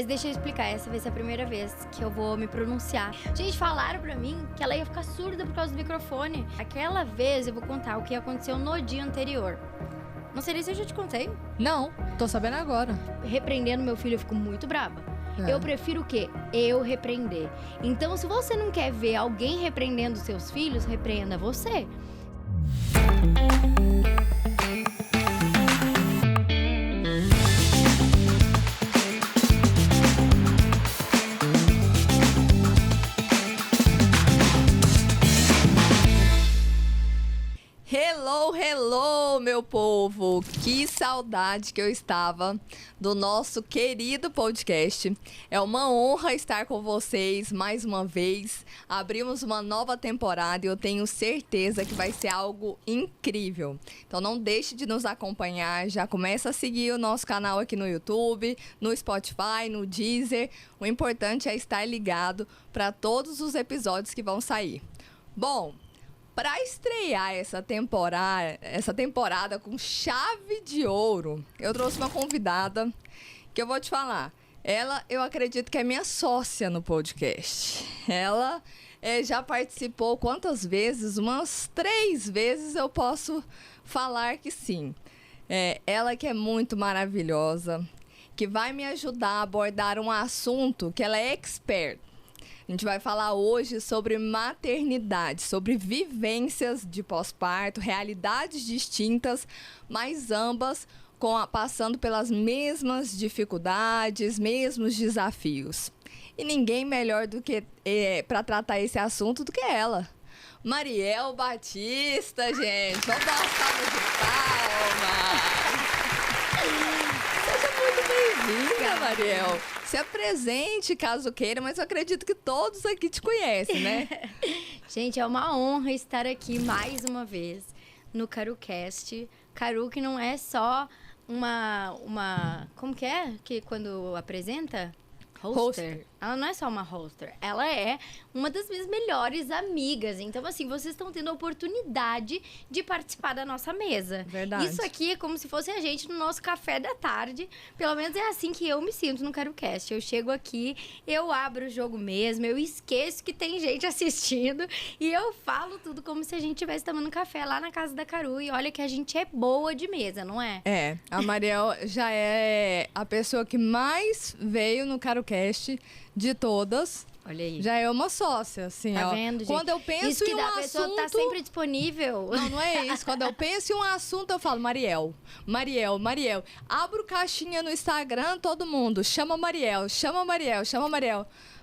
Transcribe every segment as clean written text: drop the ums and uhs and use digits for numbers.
Mas deixa eu explicar, essa vai ser a primeira vez que eu vou me pronunciar. Gente, falaram pra mim que ela ia ficar surda por causa do microfone. Aquela vez eu vou contar o que aconteceu no dia anterior. Não sei nem se eu já te contei. Não, tô sabendo agora. Repreendendo meu filho, eu fico muito brava. Eu prefiro o quê? Eu repreender. Então, se você não quer ver alguém repreendendo seus filhos, repreenda você. Hello, meu povo! Que saudade que eu estava do nosso querido podcast. É uma honra estar com vocês mais uma vez. Abrimos uma nova temporada e eu tenho certeza que vai ser algo incrível. Então não deixe de nos acompanhar, já começa a seguir o nosso canal aqui no YouTube, no Spotify, no Deezer. O importante é estar ligado para todos os episódios que vão sair. Bom, para estrear essa temporada com chave de ouro, eu trouxe uma convidada que eu vou te falar. Ela, eu acredito que é minha sócia no podcast. Ela já participou quantas vezes? Umas 3 vezes eu posso falar que sim. Ela que é muito maravilhosa, que vai me ajudar a abordar um assunto que ela é expert. A gente vai falar hoje sobre maternidade, sobre vivências de pós-parto, realidades distintas, mas ambas passando pelas mesmas dificuldades, mesmos desafios. E ninguém melhor do que para tratar esse assunto do que ela. Mariel Batista, gente. Vamos dar uma salva de palmas. Seja muito bem-vinda, Mariel. Se apresente, caso queira, mas eu acredito que todos aqui te conhecem, né? Gente, é uma honra estar aqui mais uma vez no CaruCast. Caru que não é só uma... Como que é? Que quando apresenta? Hoster. Ela não é só uma hoster, ela é uma das minhas melhores amigas. Então, assim, vocês estão tendo a oportunidade de participar da nossa mesa. Verdade. Isso aqui é como se fosse a gente no nosso café da tarde. Pelo menos é assim que eu me sinto no CaruCast. Eu chego aqui, eu abro o jogo mesmo, eu esqueço que tem gente assistindo e eu falo tudo como se a gente estivesse tomando café lá na casa da Caru. E olha que a gente é boa de mesa, não é? A Mariel já é a pessoa que mais veio no CaruCast de todas. Olha aí. Já é uma sócia, assim, tá ó. Vendo, gente? Quando eu penso isso que em um a pessoa assunto... tá sempre disponível. Não é isso. Quando eu penso em um assunto, eu falo, Mariel. Abro caixinha no Instagram, todo mundo. Chama Mariel.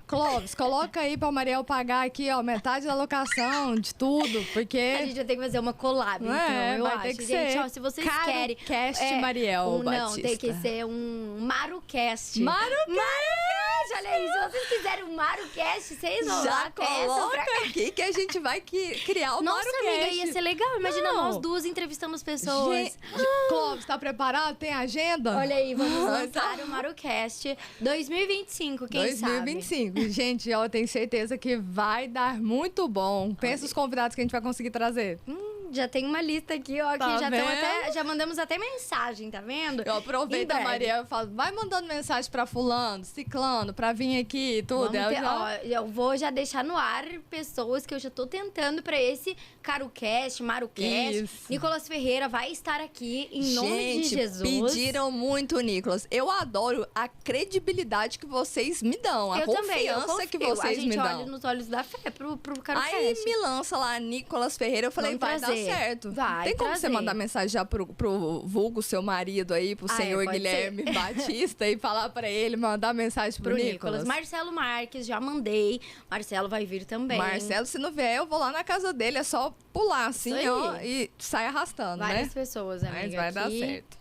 Clóvis, coloca aí pra Mariel pagar aqui, ó, metade da locação, de tudo, porque... A gente vai ter que fazer uma collab, então, eu acho. Ter que gente, ser. Ó, se vocês querem... CaruCast Mariel Batista. Não, tem que ser um MaruCast. MaruCast! Olha aí, se vocês quiserem um MaruCast, vocês vão já lá, coloca aqui que a gente vai criar o Nossa, MaruCast. amiga, ia ser legal. Imagina nós duas entrevistando as pessoas. Clóvis, tá preparado? Tem agenda? Olha aí, vamos lançar o MaruCast 2025, quem sabe? 2025. Gente, eu tenho certeza que vai dar muito bom. Pensa os convidados que a gente vai conseguir trazer. Já tem uma lista aqui, ó, tá que já mandamos até mensagem, tá vendo? Eu aproveito a Mariel e falo, vai mandando mensagem pra fulano, ciclano, pra vir aqui e tudo. Eu vou já deixar no ar pessoas que eu já tô tentando pra esse CaruCast, MaruCast. Isso. Nicolas Ferreira vai estar aqui em nome de Jesus. Pediram muito, Nicolas. Eu adoro a credibilidade que vocês me dão, a confiança que vocês me dão. A gente olha nos olhos da fé pro CaruCast. Aí me lança lá, Nicolas Ferreira, eu falei, vai dar certo. Vai Tem como você mandar mensagem já pro vulgo, seu marido aí, pro senhor Guilherme Batista, e falar pra ele, mandar mensagem pro Nicolas? Marcelo Marques, já mandei. Marcelo vai vir também. Marcelo, se não vier, eu vou lá na casa dele, é só pular assim, ó, e sai arrastando, várias pessoas, amiga. Mas vai dar certo.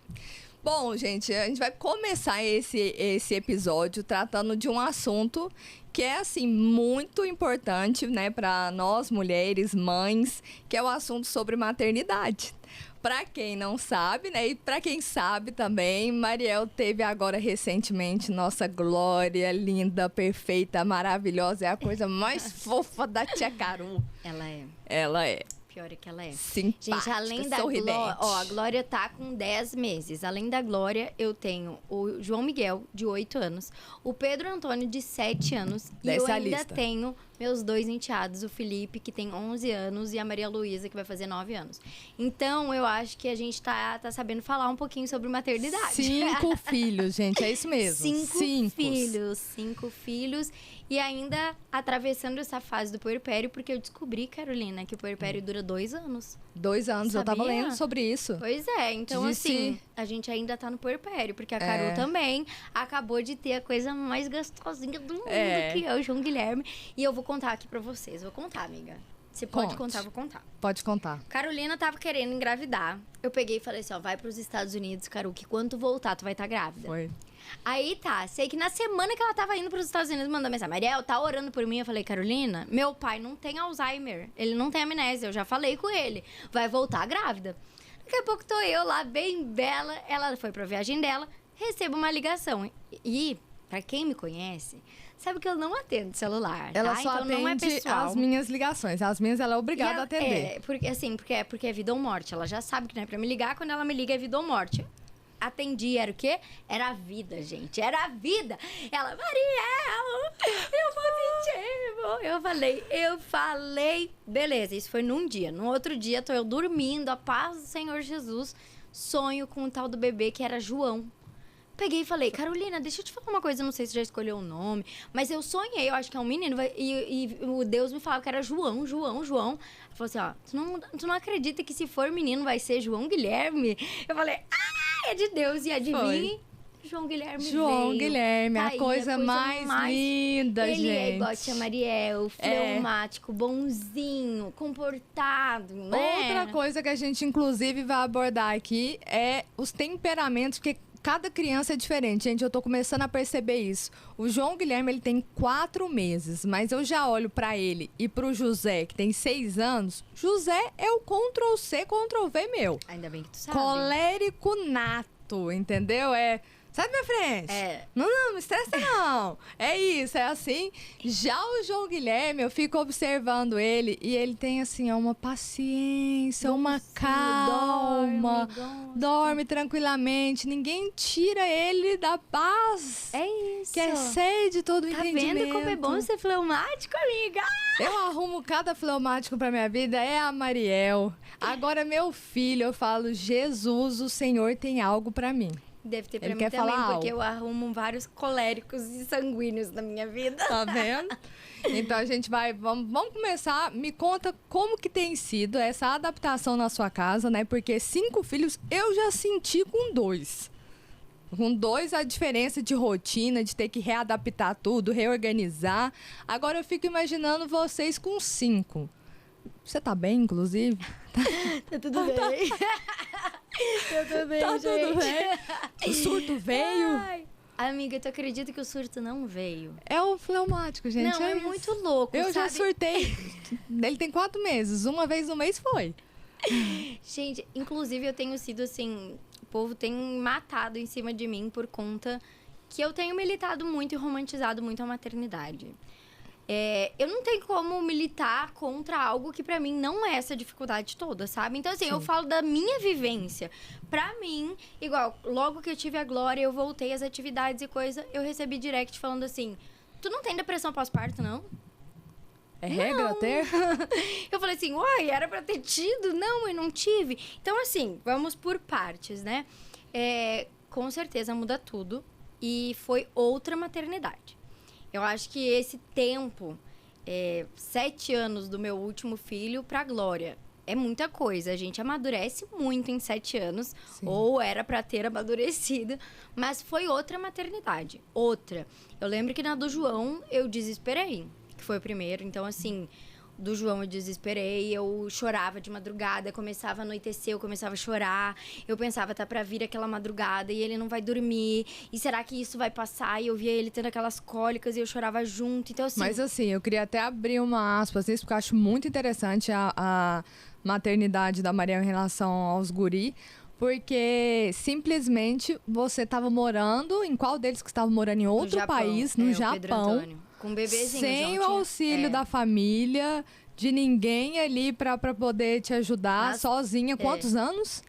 Bom, gente, a gente vai começar esse episódio tratando de um assunto que é, assim, muito importante, né, para nós mulheres, mães, que é o assunto sobre maternidade. Para quem não sabe, né, e para quem sabe também, Mariel teve agora recentemente nossa Glória, linda, perfeita, maravilhosa, é a coisa mais fofa da tia Caru. Ela é. Ela é. que hora que ela é. Simpática, Gente, além da sorridente. Glória... Ó, a Glória tá com 10 meses. Além da Glória, eu tenho o João Miguel, de 8 anos. O Pedro Antônio, de 7 anos. E eu Desce a ainda lista. tenho meus 2 enteados. O Felipe, que tem 11 anos. E a Maria Luísa, que vai fazer 9 anos. Então, eu acho que a gente tá sabendo falar um pouquinho sobre maternidade. 5 filhos, gente. É isso mesmo. 5 filhos. 5 filhos. E ainda atravessando essa fase do puerpério, porque eu descobri, Carolina, que o puerpério dura 2 anos. 2 anos, eu tava Sabia? lendo sobre isso. Pois é, então Disse- assim, a gente ainda tá no puerpério, porque a Carol também acabou de ter a coisa mais gostosinha do mundo, que é o João Guilherme. E eu vou contar aqui pra vocês. Vou contar, amiga. Você pode Conte. contar, eu vou contar. Pode contar. Carolina tava querendo engravidar. Eu peguei e falei assim, ó, vai pros Estados Unidos, Carol, que quando tu voltar, tu vai estar grávida. Foi. Aí tá, sei que na semana que ela tava indo pros Estados Unidos, mandou mensagem, Mariel, tá orando por mim? Eu falei, Carolina, meu pai não tem Alzheimer, ele não tem amnésia, eu já falei com ele, vai voltar grávida. Daqui a pouco tô eu lá, bem bela, ela foi pra viagem dela, recebo uma ligação. E, pra quem me conhece, sabe que eu não atendo celular, Ela tá? só Então não é atende pessoal. as minhas ligações. As minhas ela é E obrigada ela- a atender. É, porque assim, porque é vida ou morte. Ela já sabe que não é pra me ligar, quando ela me liga é vida ou morte. Atendi, era o quê? Era a vida, gente. Era a vida. Ela, Mariel, eu positivo. Eu falei. Beleza, isso foi num dia. No outro dia, tô eu dormindo, a paz do Senhor Jesus. Sonho com o tal do bebê que era João. Peguei e falei, Carolina, deixa eu te falar uma coisa, eu não sei se já escolheu o nome, mas eu sonhei, eu acho que é um menino, e o Deus me falava que era João. Ela falou assim, ó, tu não acredita que se for menino vai ser João Guilherme? Eu falei, é de Deus, e adivinhe? João Guilherme João veio. Guilherme, Tá a aí, coisa mais linda, Ele gente. é igual a tia Mariel, fleumático, bonzinho, comportado, né? Outra coisa que a gente, inclusive, vai abordar aqui é os temperamentos, porque cada criança é diferente, gente. Eu tô começando a perceber isso. O João Guilherme, ele tem 4 meses, mas eu já olho pra ele e pro José, que tem 6 anos. José é o Ctrl-C, Ctrl-V meu. Ainda bem que tu sabe. Colérico nato, entendeu? Sai da minha frente. Não me estressa não. É isso, é assim. Já o João Guilherme, eu fico observando ele e ele tem, assim, uma paciência, uma calma. Dorme tranquilamente. Ninguém tira ele da paz. É isso. Que é sede todo o Tá entendimento. vendo como é bom ser fleumático, amiga? Eu arrumo cada fleumático pra minha vida, é a Mariel. Agora, meu filho, eu falo, Jesus, o Senhor tem algo pra mim. Deve ter pra Ele mim quer também, falar porque algo. eu arrumo vários coléricos e sanguíneos na minha vida. Tá vendo? Então a gente vamos começar. Me conta como que tem sido essa adaptação na sua casa, né? Porque 5 filhos eu já senti com 2. Com 2 a diferença de rotina, de ter que readaptar tudo, reorganizar. Agora eu fico imaginando vocês com 5. Você tá bem, inclusive? Tá tudo bem. Tá tudo bem, Tá gente. tudo bem? O surto veio? Ai. Amiga, tu acredita que o surto não veio? É o fleumático, gente. não, é isso. muito louco, Eu já sabe? surtei. Ele tem 4 meses. Uma vez no mês foi. Gente, inclusive eu tenho sido assim... O povo tem matado em cima de mim por conta que eu tenho militado muito e romantizado muito a maternidade. Eu não tenho como militar contra algo que pra mim não é essa dificuldade toda, sabe? Então, assim, eu falo da minha vivência. Pra mim, igual, logo que eu tive a Glória, eu voltei às atividades e coisa, eu recebi direct falando assim, tu não tem depressão pós-parto, não? É regra ter? Eu falei assim, uai, era pra ter tido? Não, eu não tive. Então, assim, vamos por partes, né? Com certeza muda tudo. E foi outra maternidade. Eu acho que esse tempo, 7 anos do meu último filho pra Glória, é muita coisa. A gente amadurece muito em 7 anos. Sim. Ou era pra ter amadurecido. Mas foi outra maternidade. Outra. Eu lembro que na do João, eu desesperei. Que foi o primeiro. Então, assim... Do João eu desesperei, eu chorava de madrugada, começava a anoitecer, eu começava a chorar. Eu pensava, tá pra vir aquela madrugada e ele não vai dormir. E será que isso vai passar? E eu via ele tendo aquelas cólicas e eu chorava junto. Então, assim... Mas assim, eu queria até abrir uma aspas nisso, porque eu acho muito interessante a maternidade da Maria em relação aos guri. Porque simplesmente você estava morando, em qual deles que estava morando em outro país, no o Pedro Japão, Antônio. Com um bebezinho. sem João o tinha- auxílio da família, de ninguém ali pra poder te ajudar sozinha. Quantos anos?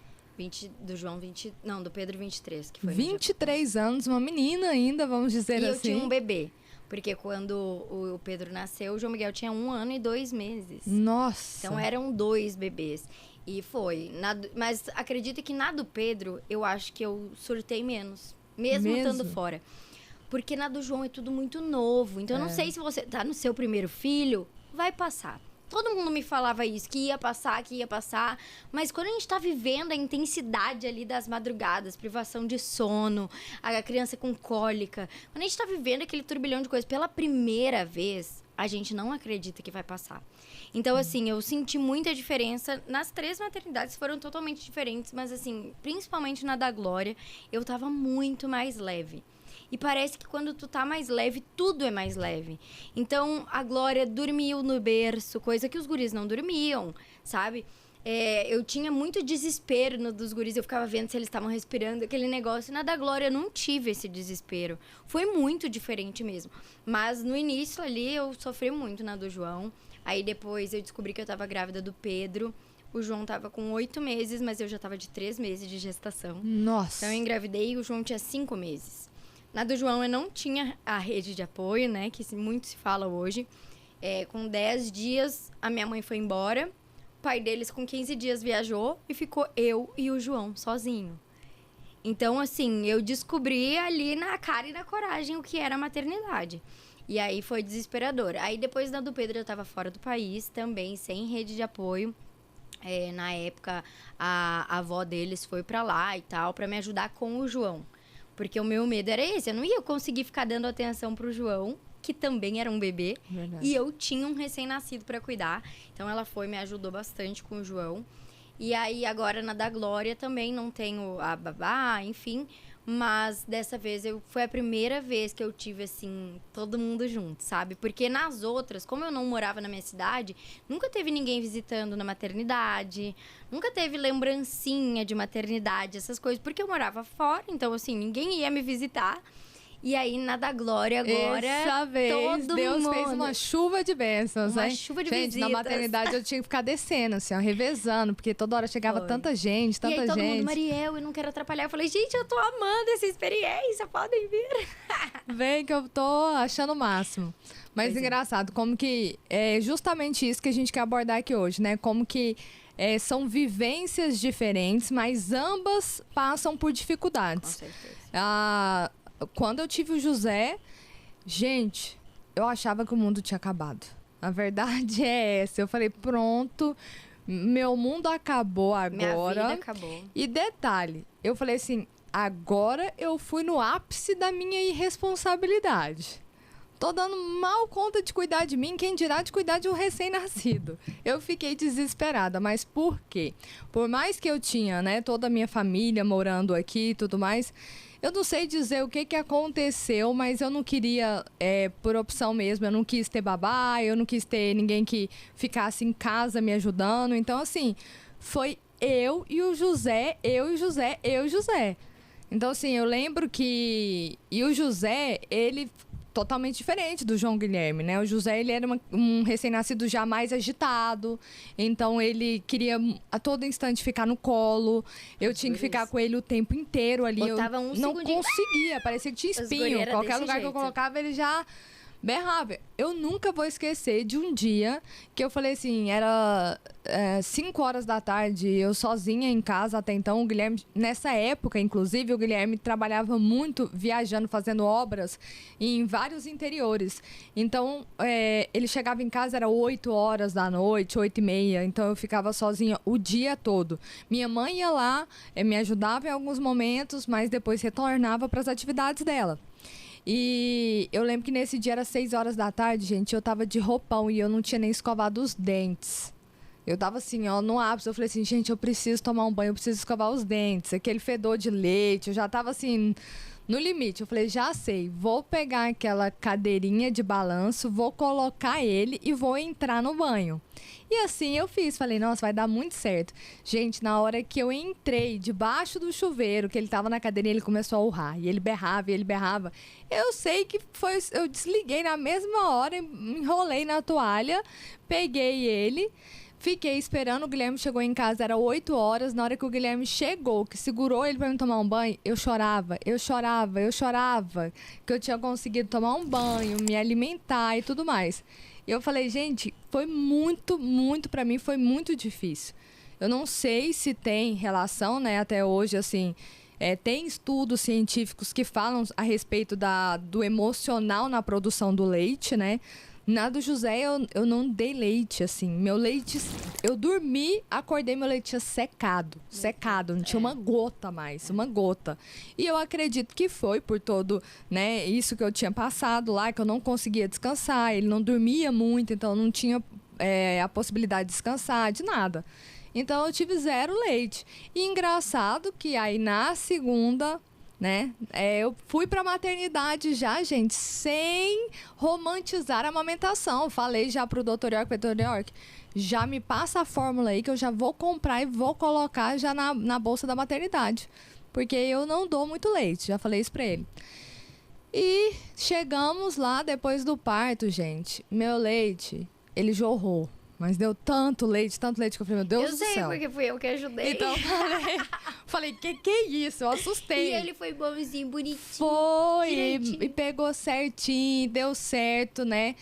Do João, não, do Pedro, 23, que foi 23 anos, uma menina ainda, vamos dizer assim. E eu tinha um bebê, porque quando o Pedro nasceu, o João Miguel tinha 1 ano e 2 meses. Nossa! Então eram 2 bebês. E foi. Mas acredita que na do Pedro, eu acho que eu surtei menos, mesmo estando fora. Porque na do João é tudo muito novo. Então eu não sei se você tá no seu primeiro filho, vai passar. Todo mundo me falava isso, que ia passar. Mas quando a gente tá vivendo a intensidade ali das madrugadas, privação de sono, a criança com cólica. Quando a gente tá vivendo aquele turbilhão de coisas pela primeira vez, a gente não acredita que vai passar. Então, assim, eu senti muita diferença. Nas 3 maternidades foram totalmente diferentes. Mas, assim, principalmente na da Glória, eu tava muito mais leve. E parece que quando tu tá mais leve, tudo é mais leve. Então, a Glória dormiu no berço, coisa que os guris não dormiam, sabe? Eu tinha muito desespero dos guris, eu ficava vendo se eles estavam respirando, aquele negócio. Na da Glória, eu não tive esse desespero. Foi muito diferente mesmo. Mas no início ali, eu sofri muito na do João. Aí depois eu descobri que eu tava grávida do Pedro. O João tava com 8 meses, mas eu já tava de 3 meses de gestação. Nossa! Então eu engravidei e o João tinha 5 meses. Na do João eu não tinha a rede de apoio, né? Que muito se fala hoje. Com 10 dias, a minha mãe foi embora. O pai deles, com 15 dias, viajou e ficou eu e o João sozinho. Então, assim, eu descobri ali na cara e na coragem o que era a maternidade. E aí foi desesperador. Aí depois da do Pedro eu tava fora do país também, sem rede de apoio. Na época, a avó deles foi pra lá e tal, pra me ajudar com o João. Porque o meu medo era esse, eu não ia conseguir ficar dando atenção pro João, que também era um bebê. Verdade. E eu tinha um recém-nascido para cuidar. Então ela me ajudou bastante com o João. E aí agora na da Glória também não tenho a babá, enfim. Mas dessa vez foi a primeira vez que eu tive, assim, todo mundo junto, sabe? Porque nas outras, como eu não morava na minha cidade, nunca teve ninguém visitando na maternidade, nunca teve lembrancinha de maternidade, essas coisas, porque eu morava fora, então, assim, ninguém ia me visitar. E aí, na da Glória agora, essa vez, todo Deus mundo fez uma chuva de bênçãos, Uma chuva de visitas. Na maternidade eu tinha que ficar descendo, assim, ó, revezando, porque toda hora chegava tanta gente, E aí todo mundo, Mariel, eu não quero atrapalhar. Eu falei, gente, eu tô amando essa experiência, podem vir. Vem que eu tô achando o máximo. Mas engraçado, como que é justamente isso que a gente quer abordar aqui hoje, né? Como que são vivências diferentes, mas ambas passam por dificuldades. Com certeza. Quando eu tive o José, gente, eu achava que o mundo tinha acabado. A verdade é essa. Eu falei, pronto, meu mundo acabou agora. Minha vida acabou. E detalhe, eu falei assim, agora eu fui no ápice da minha irresponsabilidade. Tô dando mal conta de cuidar de mim, quem dirá de cuidar de um recém-nascido. Eu fiquei desesperada, mas por quê? Por mais que eu tinha, né, toda a minha família morando aqui e tudo mais, eu não sei dizer o que aconteceu, mas eu não queria, por opção mesmo, eu não quis ter babá, eu não quis ter ninguém que ficasse em casa me ajudando. Então, assim, foi eu e o José. Então, assim, eu lembro que... E o José, ele... totalmente diferente do João Guilherme, né? O José, ele era um recém-nascido já mais agitado, então ele queria a todo instante ficar no colo, eu tinha que ficar com ele o tempo inteiro ali, Botava eu não conseguia, parecia que tinha espinho, qualquer lugar que eu colocava ele já berrava. Eu nunca vou esquecer de um dia que eu falei assim, era 5 horas da tarde, eu sozinha em casa até então. O Guilherme, nessa época, inclusive, o Guilherme trabalhava muito viajando, fazendo obras em vários interiores. Então, ele chegava em casa, era 8 horas da noite, 8h30. Então, eu ficava sozinha o dia todo. Minha mãe ia lá, me ajudava em alguns momentos, mas depois retornava para as atividades dela. E eu lembro que nesse dia era 6 horas da tarde, gente, eu tava de roupão e eu não tinha nem escovado os dentes. Eu tava assim, ó, no ápice, eu falei assim, gente, eu preciso tomar um banho, eu preciso escovar os dentes. Aquele fedor de leite, eu já tava assim, no limite. Eu falei, já sei, vou pegar aquela cadeirinha de balanço, vou colocar ele e vou entrar no banho. E assim eu fiz, falei, nossa, vai dar muito certo. Gente, na hora que eu entrei debaixo do chuveiro, que ele tava na cadeirinha, ele começou a urrar. E ele berrava, e ele berrava. Eu sei que foi, eu desliguei na mesma hora, enrolei na toalha, peguei ele, fiquei esperando. O Guilherme chegou em casa, era 8 horas. Na hora que o Guilherme chegou, que segurou ele pra me tomar um banho, eu chorava, que eu tinha conseguido tomar um banho, me alimentar e tudo mais. E eu falei, gente, foi muito, pra mim, foi muito difícil. Eu não sei se tem relação, né, até hoje, assim, tem estudos científicos que falam a respeito do emocional na produção do leite, né? Na do José, eu não dei leite, assim. Meu leite, eu dormi, acordei, meu leite tinha secado, não tinha uma gota mais, uma gota. E eu acredito que foi por todo, né, isso que eu tinha passado lá, que eu não conseguia descansar, ele não dormia muito, então eu não tinha a possibilidade de descansar, de nada. Então eu tive 0 leite. E engraçado que aí na segunda, né, eu fui pra maternidade já, gente, sem romantizar a amamentação. Falei já pro Dr. York, já me passa a fórmula aí que eu já vou comprar e vou colocar já na bolsa da maternidade. Porque eu não dou muito leite, já falei isso pra ele. E chegamos lá depois do parto, gente. Meu leite, ele jorrou. Mas deu tanto leite que eu falei, meu Deus do céu. Eu sei, porque fui eu que ajudei. Então eu falei, que é isso? Eu assustei. E ele foi bonzinho, bonitinho. Foi, e pegou certinho, deu certo, né?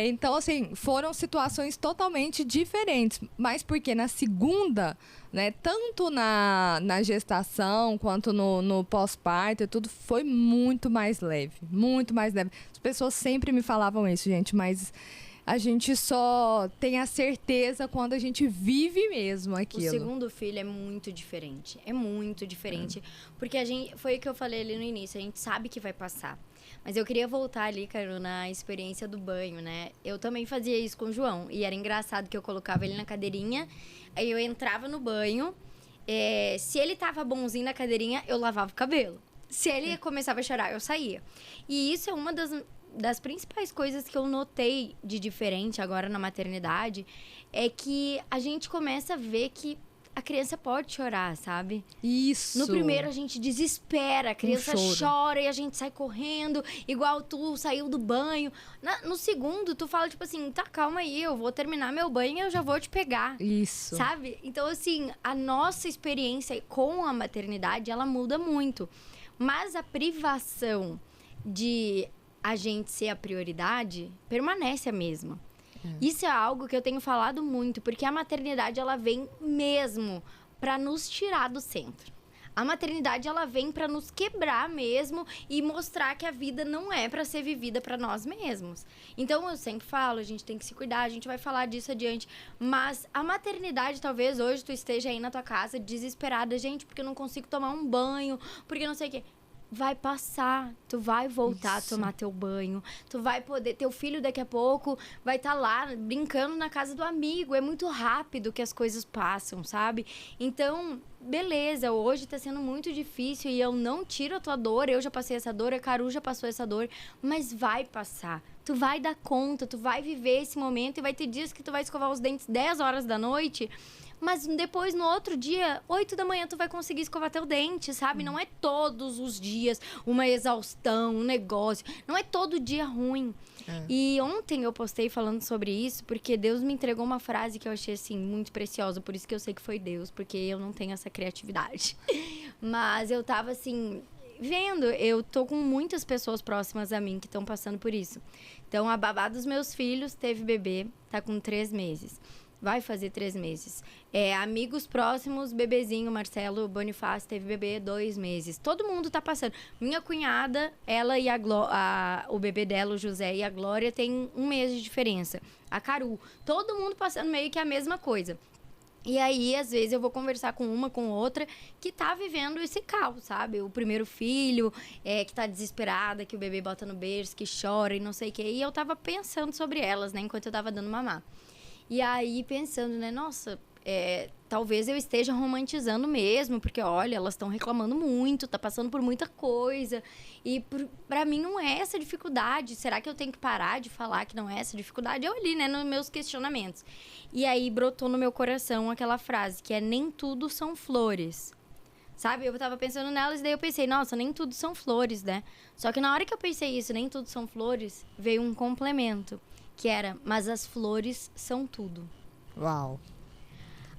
Então, assim, foram situações totalmente diferentes. Mas porque na segunda, né, tanto na gestação quanto no pós-parto e tudo, foi muito mais leve. Muito mais leve. As pessoas sempre me falavam isso, gente, mas a gente só tem a certeza quando a gente vive mesmo aquilo. O segundo filho é muito diferente. É muito diferente. Porque foi o que eu falei ali no início. A gente sabe que vai passar. Mas eu queria voltar ali, Caro, na experiência do banho, né? Eu também fazia isso com o João. E era engraçado que eu colocava ele na cadeirinha. Aí eu entrava no banho. Se ele tava bonzinho na cadeirinha, eu lavava o cabelo. Se ele começava a chorar, eu saía. E isso é uma das principais coisas que eu notei de diferente agora na maternidade é que a gente começa a ver que a criança pode chorar, sabe? Isso. No primeiro a gente desespera, a criança chora e a gente sai correndo, igual tu saiu do banho. No segundo, tu fala tipo assim, tá, calma aí, eu vou terminar meu banho e eu já vou te pegar. Isso. Sabe? Então, assim, a nossa experiência com a maternidade, ela muda muito. Mas a privação de a gente ser a prioridade permanece a mesma. Isso é algo que eu tenho falado muito, porque a maternidade, ela vem mesmo para nos tirar do centro. A maternidade, ela vem para nos quebrar mesmo e mostrar que a vida não é para ser vivida para nós mesmos. Então, eu sempre falo, a gente tem que se cuidar, a gente vai falar disso adiante. Mas a maternidade, talvez hoje tu esteja aí na tua casa desesperada, gente, porque eu não consigo tomar um banho, porque não sei o quê. Vai passar, tu vai voltar a tomar teu banho, tu vai poder, teu filho daqui a pouco vai estar lá brincando na casa do amigo, é muito rápido que as coisas passam, sabe? Então, beleza, hoje tá sendo muito difícil e eu não tiro a tua dor, eu já passei essa dor, a Caru já passou essa dor, mas vai passar. Tu vai dar conta, tu vai viver esse momento e vai ter dias que tu vai escovar os dentes 10 horas da noite, mas depois, no outro dia, 8 da manhã, tu vai conseguir escovar teu dente, sabe? Não é todos os dias uma exaustão, um negócio. Não é todo dia ruim. E ontem eu postei falando sobre isso, porque Deus me entregou uma frase que eu achei, assim, muito preciosa. Por isso que eu sei que foi Deus, porque eu não tenho essa criatividade. Mas eu tava, assim, vendo. Eu tô com muitas pessoas próximas a mim que estão passando por isso. Então, a babá dos meus filhos teve bebê, tá com 3 meses. Vai fazer 3 meses. Amigos próximos, bebezinho, Marcelo Bonifácio, teve bebê 2 meses. Todo mundo tá passando. Minha cunhada, ela e o bebê dela, o José e a Glória, tem 1 mês de diferença. A Caru. Todo mundo passando meio que a mesma coisa. E aí, às vezes, eu vou conversar com uma, com outra, que tá vivendo esse caos, sabe? O primeiro filho, que tá desesperada, que o bebê bota no berço, que chora e não sei o quê. E eu tava pensando sobre elas, né? Enquanto eu tava dando mamar. E aí, pensando, né? Nossa, talvez eu esteja romantizando mesmo, porque, olha, elas estão reclamando muito, tá passando por muita coisa. E pra mim não é essa dificuldade. Será que eu tenho que parar de falar que não é essa dificuldade? Eu ali, né, nos meus questionamentos. E aí brotou no meu coração aquela frase, que é: nem tudo são flores. Sabe? Eu tava pensando nelas e daí eu pensei, nossa, nem tudo são flores, né? Só que na hora que eu pensei isso, nem tudo são flores, veio um complemento, que era: mas as flores são tudo. Uau.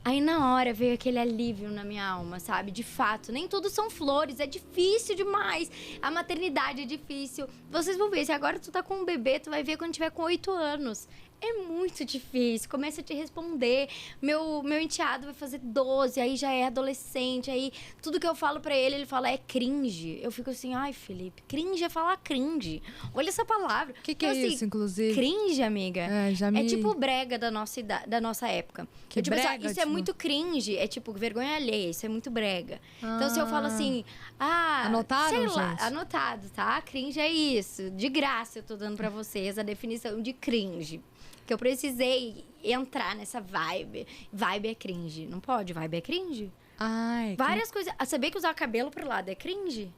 Aí na hora veio aquele alívio na minha alma, sabe? De fato, nem tudo são flores, é difícil demais. A maternidade é difícil. Vocês vão ver, se agora tu tá com um bebê, tu vai ver quando tiver com 8 anos. É muito difícil, começa a te responder. Meu enteado vai fazer 12, aí já é adolescente, aí tudo que eu falo pra ele, ele fala é cringe. Eu fico assim, ai, Felipe, cringe é falar cringe. Olha essa palavra. O que é assim, isso, inclusive? Cringe, amiga. É tipo brega da nossa época. Que tipo brega, assim, isso é muito cringe, é tipo vergonha alheia, isso é muito brega. Então se eu falo assim, Anotaram, sei lá, gente? anotado, tá? Cringe é isso. De graça eu tô dando pra vocês a definição de cringe. Que eu precisei entrar nessa vibe. Vibe é cringe. Não pode, vibe é cringe. Ai, Várias coisas. Saber que usar cabelo pro lado é cringe?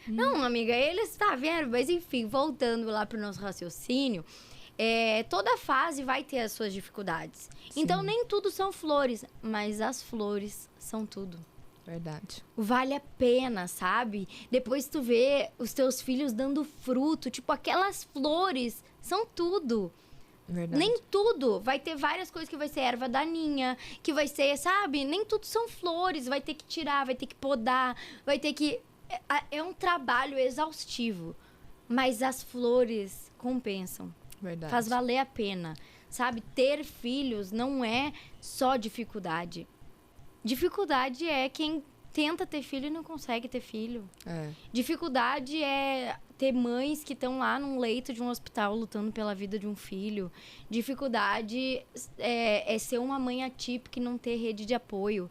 Não, amiga, eles tá vendo? Mas enfim, voltando lá pro nosso raciocínio, toda fase vai ter as suas dificuldades. Sim. Então nem tudo são flores, mas as flores são tudo. Verdade. Vale a pena, sabe? Depois tu vê os teus filhos dando fruto, tipo, aquelas flores são tudo. Verdade. Nem tudo. Vai ter várias coisas que vai ser erva daninha, que vai ser, sabe? Nem tudo são flores. Vai ter que tirar, vai ter que podar, vai ter que... É um trabalho exaustivo. Mas as flores compensam. Verdade. Faz valer a pena. Sabe? Ter filhos não é só dificuldade. Dificuldade é quem tenta ter filho e não consegue ter filho. Dificuldade é ter mães que estão lá num leito de um hospital lutando pela vida de um filho. Dificuldade é ser uma mãe atípica e não ter rede de apoio.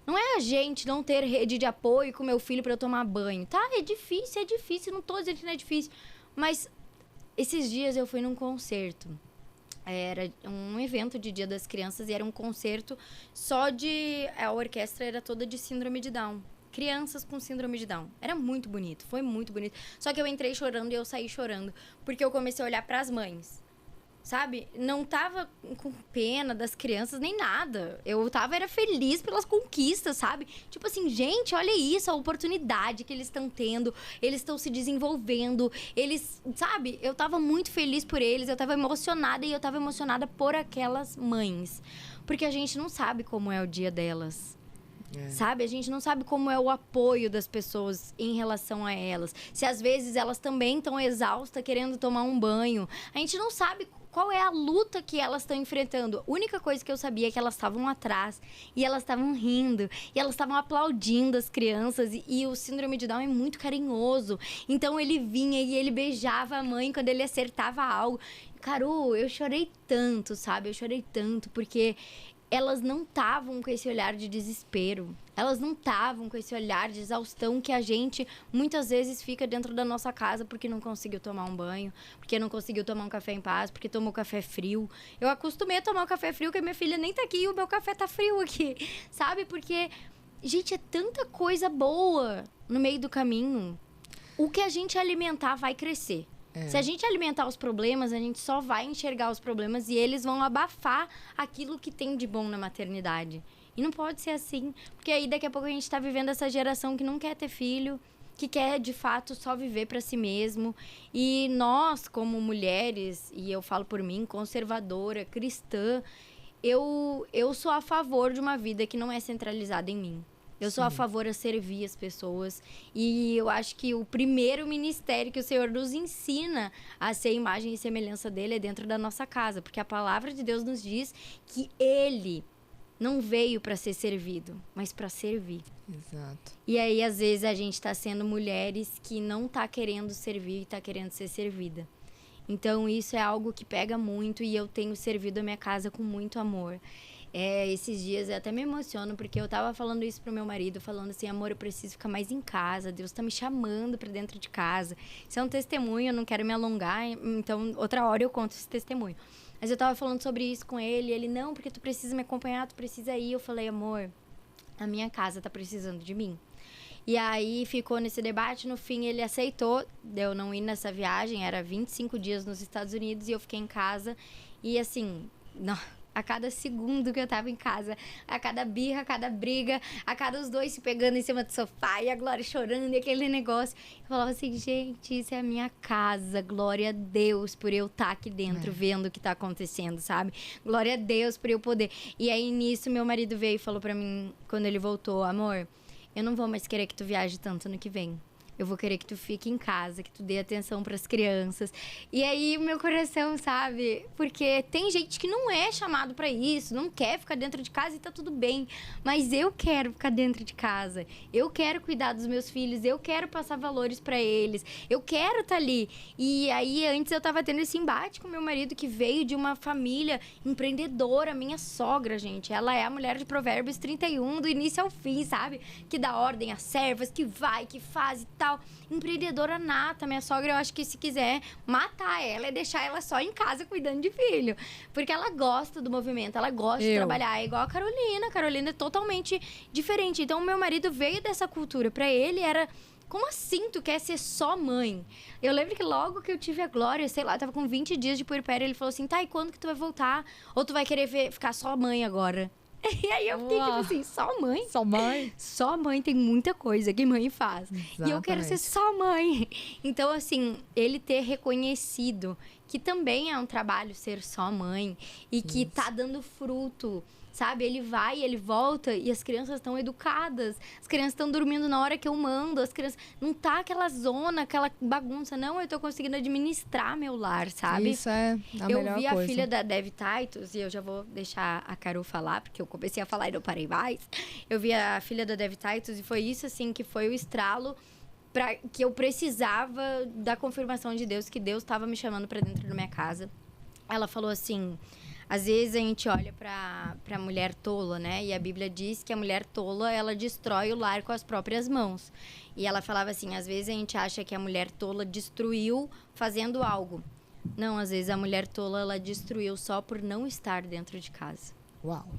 Não é a gente não ter rede de apoio com meu filho para eu tomar banho. Tá, é difícil. Não tô dizendo que não é difícil. Mas esses dias eu fui num concerto. Era um evento de Dia das Crianças e era um concerto só de... A orquestra era toda de síndrome de Down. Crianças com síndrome de Down. Era muito bonito, foi muito bonito. Só que eu entrei chorando e eu saí chorando. Porque eu comecei a olhar pras mães. Sabe? Não tava com pena das crianças nem nada. Eu era feliz pelas conquistas, sabe? Tipo assim, gente, olha isso, a oportunidade que eles estão tendo. Eles estão se desenvolvendo. Eles, sabe? Eu tava muito feliz por eles. Eu tava emocionada e eu tava emocionada por aquelas mães. Porque a gente não sabe como é o dia delas. Sabe? A gente não sabe como é o apoio das pessoas em relação a elas. Se às vezes elas também estão exaustas querendo tomar um banho. A gente não sabe qual é a luta que elas estão enfrentando. A única coisa que eu sabia é que elas estavam atrás e elas estavam rindo e elas estavam aplaudindo as crianças e o síndrome de Down é muito carinhoso. Então ele vinha e ele beijava a mãe quando ele acertava algo. Caru, eu chorei tanto, sabe? Eu chorei tanto porque elas não estavam com esse olhar de desespero. Elas não estavam com esse olhar de exaustão que a gente muitas vezes fica dentro da nossa casa porque não conseguiu tomar um banho, porque não conseguiu tomar um café em paz, porque tomou café frio. Eu acostumei a tomar o café frio, que a minha filha nem tá aqui e o meu café tá frio aqui, sabe? Porque, gente, é tanta coisa boa no meio do caminho. O que a gente alimentar vai crescer. Se a gente alimentar os problemas, a gente só vai enxergar os problemas e eles vão abafar aquilo que tem de bom na maternidade. E não pode ser assim, porque aí daqui a pouco a gente tá vivendo essa geração que não quer ter filho, que quer de fato só viver para si mesmo. E nós, como mulheres, e eu falo por mim, conservadora, cristã, eu sou a favor de uma vida que não é centralizada em mim. Eu sou a favor a servir as pessoas. E eu acho que o primeiro ministério que o Senhor nos ensina a ser imagem e semelhança dele é dentro da nossa casa. Porque a palavra de Deus nos diz que ele não veio para ser servido, mas para servir. Exato. E aí, às vezes, a gente está sendo mulheres que não tá querendo servir e tá querendo ser servida. Então, isso é algo que pega muito e eu tenho servido a minha casa com muito amor. Esses dias eu até me emociono, porque eu tava falando isso pro meu marido, falando assim, amor, eu preciso ficar mais em casa, Deus tá me chamando pra dentro de casa. Isso é um testemunho, eu não quero me alongar, então outra hora eu conto esse testemunho. Mas eu tava falando sobre isso com ele, e ele, não, porque tu precisa me acompanhar, tu precisa ir. Eu falei, amor, a minha casa tá precisando de mim. E aí ficou nesse debate, no fim ele aceitou de eu não ir nessa viagem, era 25 dias nos Estados Unidos e eu fiquei em casa. E assim, não, a cada segundo que eu tava em casa, a cada birra, a cada briga, a cada os dois se pegando em cima do sofá e a Glória chorando e aquele negócio. Eu falava assim, gente, isso é a minha casa, glória a Deus por eu estar aqui dentro vendo o que tá acontecendo, sabe? Glória a Deus por eu poder. E aí nisso meu marido veio e falou pra mim, quando ele voltou, amor, eu não vou mais querer que tu viaje tanto ano que vem. Eu vou querer que tu fique em casa, que tu dê atenção pras crianças. E aí, meu coração, sabe? Porque tem gente que não é chamado pra isso, não quer ficar dentro de casa e tá tudo bem. Mas eu quero ficar dentro de casa. Eu quero cuidar dos meus filhos, eu quero passar valores pra eles. Eu quero estar ali. E aí, antes eu tava tendo esse embate com meu marido, que veio de uma família empreendedora. Minha sogra, gente, ela é a mulher de Provérbios 31, do início ao fim, sabe? Que dá ordem às servas, que vai, que faz e tal. Empreendedora nata, minha sogra, eu acho que se quiser matar ela é deixar ela só em casa cuidando de filho, porque ela gosta do movimento, ela gosta de trabalhar, é igual a Carolina é totalmente diferente. Então o meu marido veio dessa cultura, pra ele era, como assim tu quer ser só mãe? Eu lembro que logo que eu tive a Glória, sei lá, tava com 20 dias de puerpério, ele falou assim, tá, e quando que tu vai voltar? Ou tu vai querer ficar só mãe agora? E aí eu fiquei tipo assim, só mãe? Só mãe? Só mãe, tem muita coisa que mãe faz. Exatamente. E eu quero ser só mãe. Então, assim, ele ter reconhecido que também é um trabalho ser só mãe e que tá dando fruto, sabe? Ele vai, ele volta e as crianças estão educadas. As crianças estão dormindo na hora que eu mando. As crianças... Não tá aquela zona, aquela bagunça. Não, eu tô conseguindo administrar meu lar, sabe? Isso é a melhor coisa. Eu vi a filha da Dev Titus, e eu já vou deixar a Carol falar, porque eu comecei a falar e não parei mais. Eu vi a filha da Dev Titus e foi isso, assim, que foi o estralo que eu precisava da confirmação de Deus, que Deus estava me chamando para dentro da minha casa. Ela falou assim... Às vezes a gente olha pra mulher tola, né? E a Bíblia diz que a mulher tola, ela destrói o lar com as próprias mãos. E ela falava assim, às vezes a gente acha que a mulher tola destruiu fazendo algo. Não, às vezes a mulher tola, ela destruiu só por não estar dentro de casa. Uau!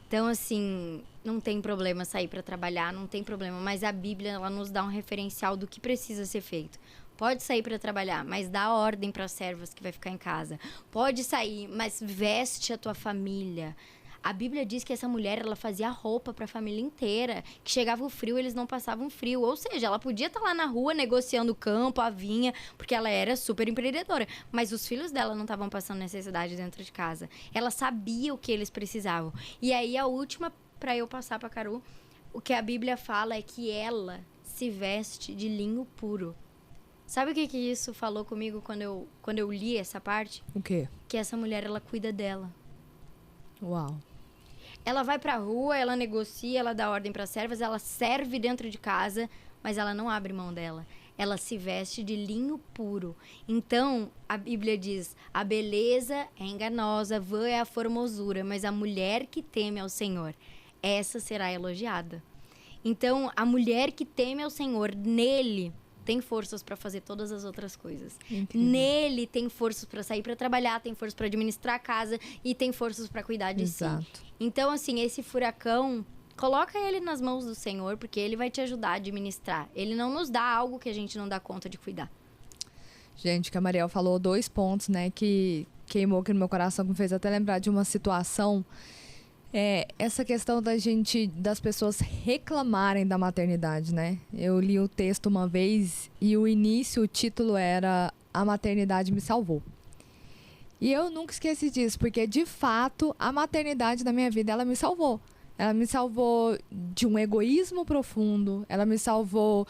Então, assim, não tem problema sair para trabalhar, não tem problema. Mas a Bíblia, ela nos dá um referencial do que precisa ser feito. Pode sair para trabalhar, mas dá ordem para as servas que vai ficar em casa. Pode sair, mas veste a tua família. A Bíblia diz que essa mulher, ela fazia roupa para a família inteira. Que chegava o frio, eles não passavam frio. Ou seja, ela podia estar lá na rua negociando o campo, a vinha, porque ela era super empreendedora. Mas os filhos dela não estavam passando necessidade dentro de casa. Ela sabia o que eles precisavam. E aí, a última, para eu passar para a Carol, o que a Bíblia fala é que ela se veste de linho puro. Sabe o que isso falou comigo quando eu li essa parte? O quê? Que essa mulher, ela cuida dela. Uau. Ela vai pra rua, ela negocia, ela dá ordem para servas, ela serve dentro de casa, mas ela não abre mão dela. Ela se veste de linho puro. Então, a Bíblia diz, a beleza é enganosa, vã é a formosura, mas a mulher que teme ao Senhor, essa será elogiada. Então, a mulher que teme ao Senhor, nele... tem forças para fazer todas as outras coisas. Incrível. Nele tem forças para sair para trabalhar, tem forças para administrar a casa e tem forças para cuidar de si. Então, assim, esse furacão, coloca ele nas mãos do Senhor, porque ele vai te ajudar a administrar. Ele não nos dá algo que a gente não dá conta de cuidar. Gente, que a Mariel falou 2 pontos, né, que queimou aqui no meu coração, que me fez até lembrar de uma situação. Essa questão das pessoas reclamarem da maternidade, né? Eu li o texto uma vez e o título era A Maternidade Me Salvou. E eu nunca esqueci disso, porque de fato a maternidade na minha vida, ela me salvou. Ela me salvou de um egoísmo profundo. Ela me salvou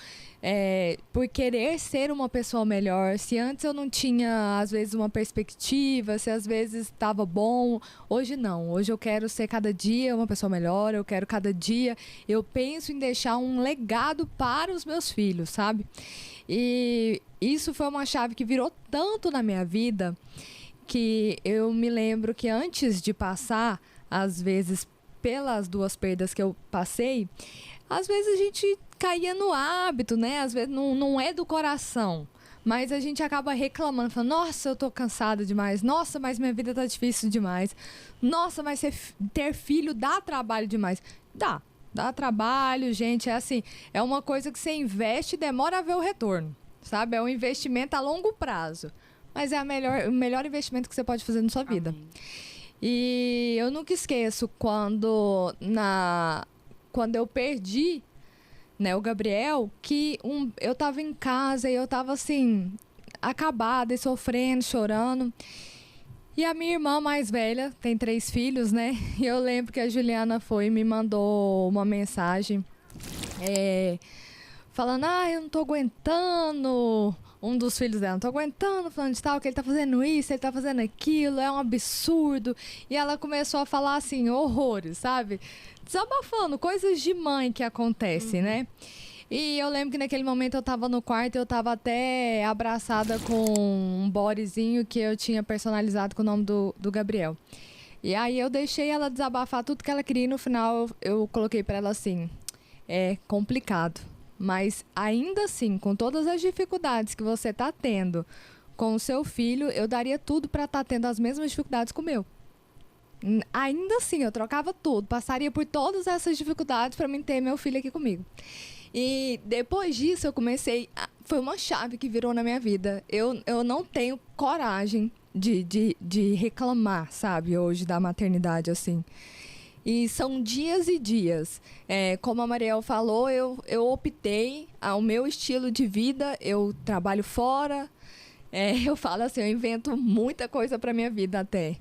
por querer ser uma pessoa melhor. Se antes eu não tinha, às vezes, uma perspectiva, se às vezes estava bom, hoje não. Hoje eu quero ser cada dia uma pessoa melhor. Eu quero cada dia... Eu penso em deixar um legado para os meus filhos, sabe? E isso foi uma chave que virou tanto na minha vida que eu me lembro que antes de passar, às vezes... pelas 2 perdas que eu passei, às vezes a gente caía no hábito, né? Às vezes não é do coração, Mas a gente acaba reclamando, falando, nossa, eu tô cansada demais. Nossa, mas minha vida tá difícil demais. Nossa, mas ter filho dá trabalho demais. Dá trabalho, gente. É assim, é uma coisa que você investe e demora a ver o retorno, sabe? É um investimento a longo prazo. Mas é o melhor investimento que você pode fazer na sua vida. Amém. E eu nunca esqueço quando eu perdi, né, o Gabriel, que eu tava em casa e eu tava assim, acabada e sofrendo, chorando. E a minha irmã mais velha, tem 3 filhos, né? E eu lembro que a Juliana foi e me mandou uma mensagem falando, eu não tô aguentando. Um dos filhos dela, não tô aguentando, falando de tal, que ele tá fazendo isso, ele tá fazendo aquilo, é um absurdo. E ela começou a falar assim, horrores, sabe? Desabafando, coisas de mãe que acontecem, né? E eu lembro que naquele momento eu tava no quarto e eu tava até abraçada com um bodyzinho que eu tinha personalizado com o nome do Gabriel. E aí eu deixei ela desabafar tudo que ela queria e no final eu coloquei pra ela assim, é complicado. Mas ainda assim, com todas as dificuldades que você tá tendo com o seu filho, eu daria tudo pra estar tendo as mesmas dificuldades com o meu. Ainda assim, eu trocava tudo, passaria por todas essas dificuldades pra mim ter meu filho aqui comigo. E depois disso, eu comecei... Foi uma chave que virou na minha vida. Eu não tenho coragem de reclamar, sabe, hoje da maternidade, assim. E são dias e dias. Como a Mariel falou, eu optei ao meu estilo de vida. Eu trabalho fora. Eu falo assim, eu invento muita coisa para minha vida até.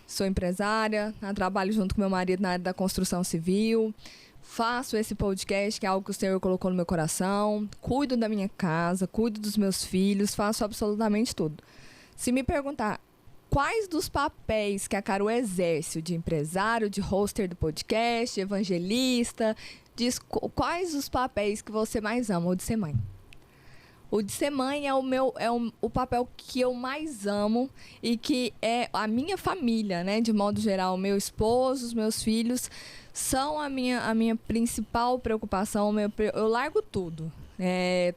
Sou empresária, trabalho junto com meu marido na área da construção civil. Faço esse podcast, que é algo que o Senhor colocou no meu coração. Cuido da minha casa, cuido dos meus filhos, faço absolutamente tudo. Se me perguntar quais dos papéis que a Carol exerce, de empresário, de hoster do podcast, de evangelista, quais os papéis que você mais ama? O de ser mãe. O de ser mãe é o papel que eu mais amo e que é a minha família, né? De modo geral, meu esposo, os meus filhos são a minha principal preocupação. Eu largo tudo.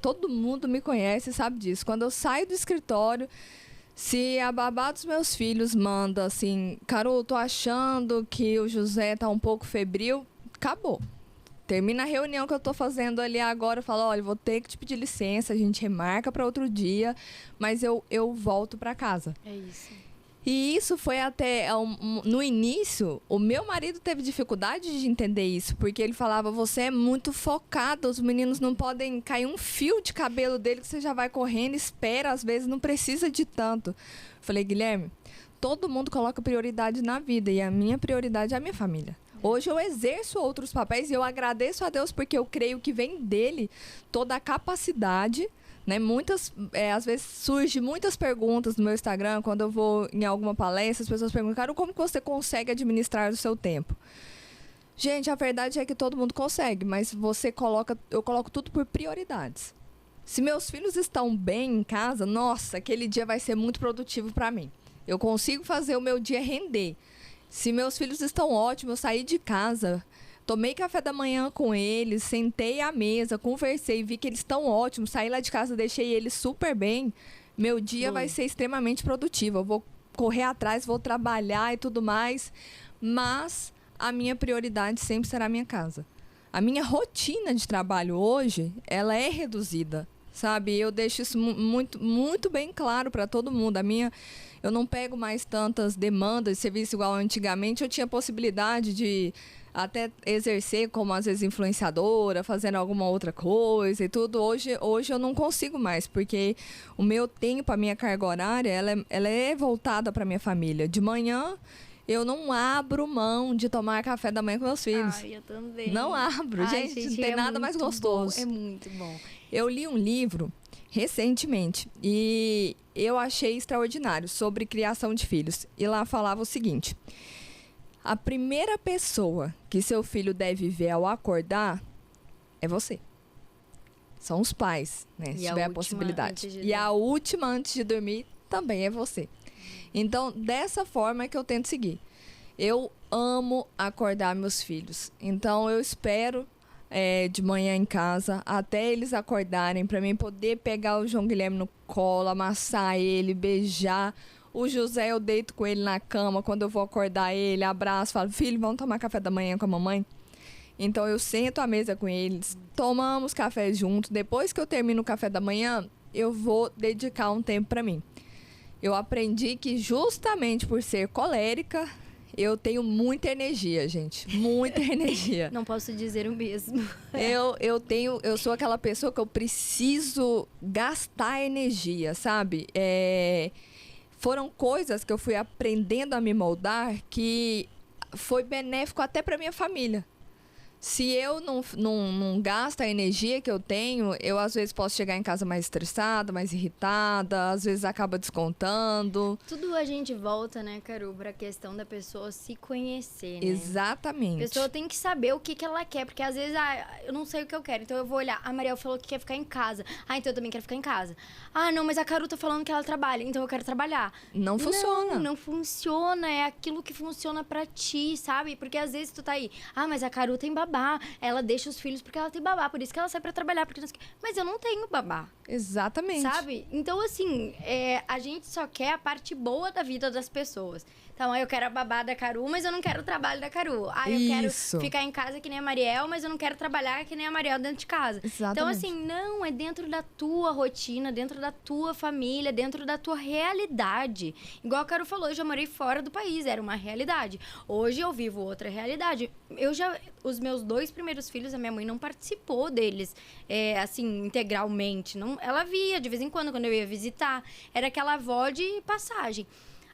Todo mundo me conhece e sabe disso. Quando eu saio do escritório, se a babá dos meus filhos manda assim, Carol, tô achando que o José tá um pouco febril, acabou. Termina a reunião que eu tô fazendo ali agora, eu falo, olha, vou ter que te pedir licença, a gente remarca para outro dia, mas eu volto para casa. É isso. E isso foi até, no início, o meu marido teve dificuldade de entender isso, porque ele falava, você é muito focada, os meninos não podem cair um fio de cabelo dele que você já vai correndo, espera, às vezes não precisa de tanto. Falei, Guilherme, todo mundo coloca prioridade na vida e a minha prioridade é a minha família. Hoje eu exerço outros papéis e eu agradeço a Deus porque eu creio que vem dele toda a capacidade, né? Às vezes surgem muitas perguntas no meu Instagram, quando eu vou em alguma palestra, as pessoas perguntam, cara, como que você consegue administrar o seu tempo? Gente, a verdade é que todo mundo consegue, mas eu coloco tudo por prioridades. Se meus filhos estão bem em casa, nossa, aquele dia vai ser muito produtivo para mim. Eu consigo fazer o meu dia render. Se meus filhos estão ótimos, eu saí de casa, tomei café da manhã com eles, sentei à mesa, conversei, vi que eles estão ótimos, saí lá de casa, deixei eles super bem, meu dia vai ser extremamente produtivo. Eu vou correr atrás, vou trabalhar e tudo mais, mas a minha prioridade sempre será a minha casa. A minha rotina de trabalho hoje, ela é reduzida, sabe? Eu deixo isso muito, muito bem claro para todo mundo. Eu não pego mais tantas demandas de serviço igual antigamente. Eu tinha possibilidade de até exercer como, às vezes, influenciadora, fazendo alguma outra coisa e tudo. Hoje eu não consigo mais, porque o meu tempo, a minha carga horária, ela é voltada para minha família. De manhã, eu não abro mão de tomar café da manhã com meus filhos. Ai, eu também. Não abro. Gente, não tem nada mais gostoso. Bom, é muito bom. Eu li um livro recentemente e eu achei extraordinário sobre criação de filhos. E lá falava o seguinte: a primeira pessoa que seu filho deve ver ao acordar é você. São os pais, né? Se tiver a possibilidade. E a última antes de dormir também é você. Então, dessa forma é que eu tento seguir. Eu amo acordar meus filhos. Então, eu espero de manhã em casa, até eles acordarem, para mim poder pegar o João Guilherme no colo, amassar ele, beijar. O José, eu deito com ele na cama, quando eu vou acordar ele, abraço, falo, filho, vamos tomar café da manhã com a mamãe? Então eu sento à mesa com eles, tomamos café junto. Depois que eu termino o café da manhã, eu vou dedicar um tempo para mim. Eu aprendi que justamente por ser colérica, eu tenho muita energia, gente. Muita energia. Não posso dizer o mesmo. Eu sou aquela pessoa que eu preciso gastar energia, sabe? Foram coisas que eu fui aprendendo a me moldar que foi benéfico até para minha família. Se eu não gasto a energia que eu tenho, eu às vezes posso chegar em casa mais estressada, mais irritada, às vezes acaba descontando. Tudo a gente volta, né, Caru, pra questão da pessoa se conhecer, né? Exatamente. A pessoa tem que saber o que ela quer, porque às vezes, eu não sei o que eu quero, então eu vou olhar, a Mariel falou que quer ficar em casa. Então eu também quero ficar em casa. Não, mas a Caru tá falando que ela trabalha, então eu quero trabalhar. Não funciona. Não funciona, é aquilo que funciona pra ti, sabe? Porque às vezes tu tá aí, mas a Caru tem babá, ela deixa os filhos porque ela tem babá, por isso que ela sai pra trabalhar, porque mas eu não tenho babá. Exatamente. Sabe? Então, assim, a gente só quer a parte boa da vida das pessoas. Então, eu quero a babá da Caru, mas eu não quero o trabalho da Caru. Eu quero ficar em casa que nem a Mariel, mas eu não quero trabalhar que nem a Mariel dentro de casa. Exatamente. Então, assim, não, é dentro da tua rotina, dentro da tua família, dentro da tua realidade. Igual a Caru falou, eu já morei fora do país, era uma realidade. Hoje eu vivo outra realidade. Os meus 2 primeiros filhos, a minha mãe não participou deles, assim, integralmente. Não, ela via de vez em quando eu ia visitar. Era aquela avó de passagem.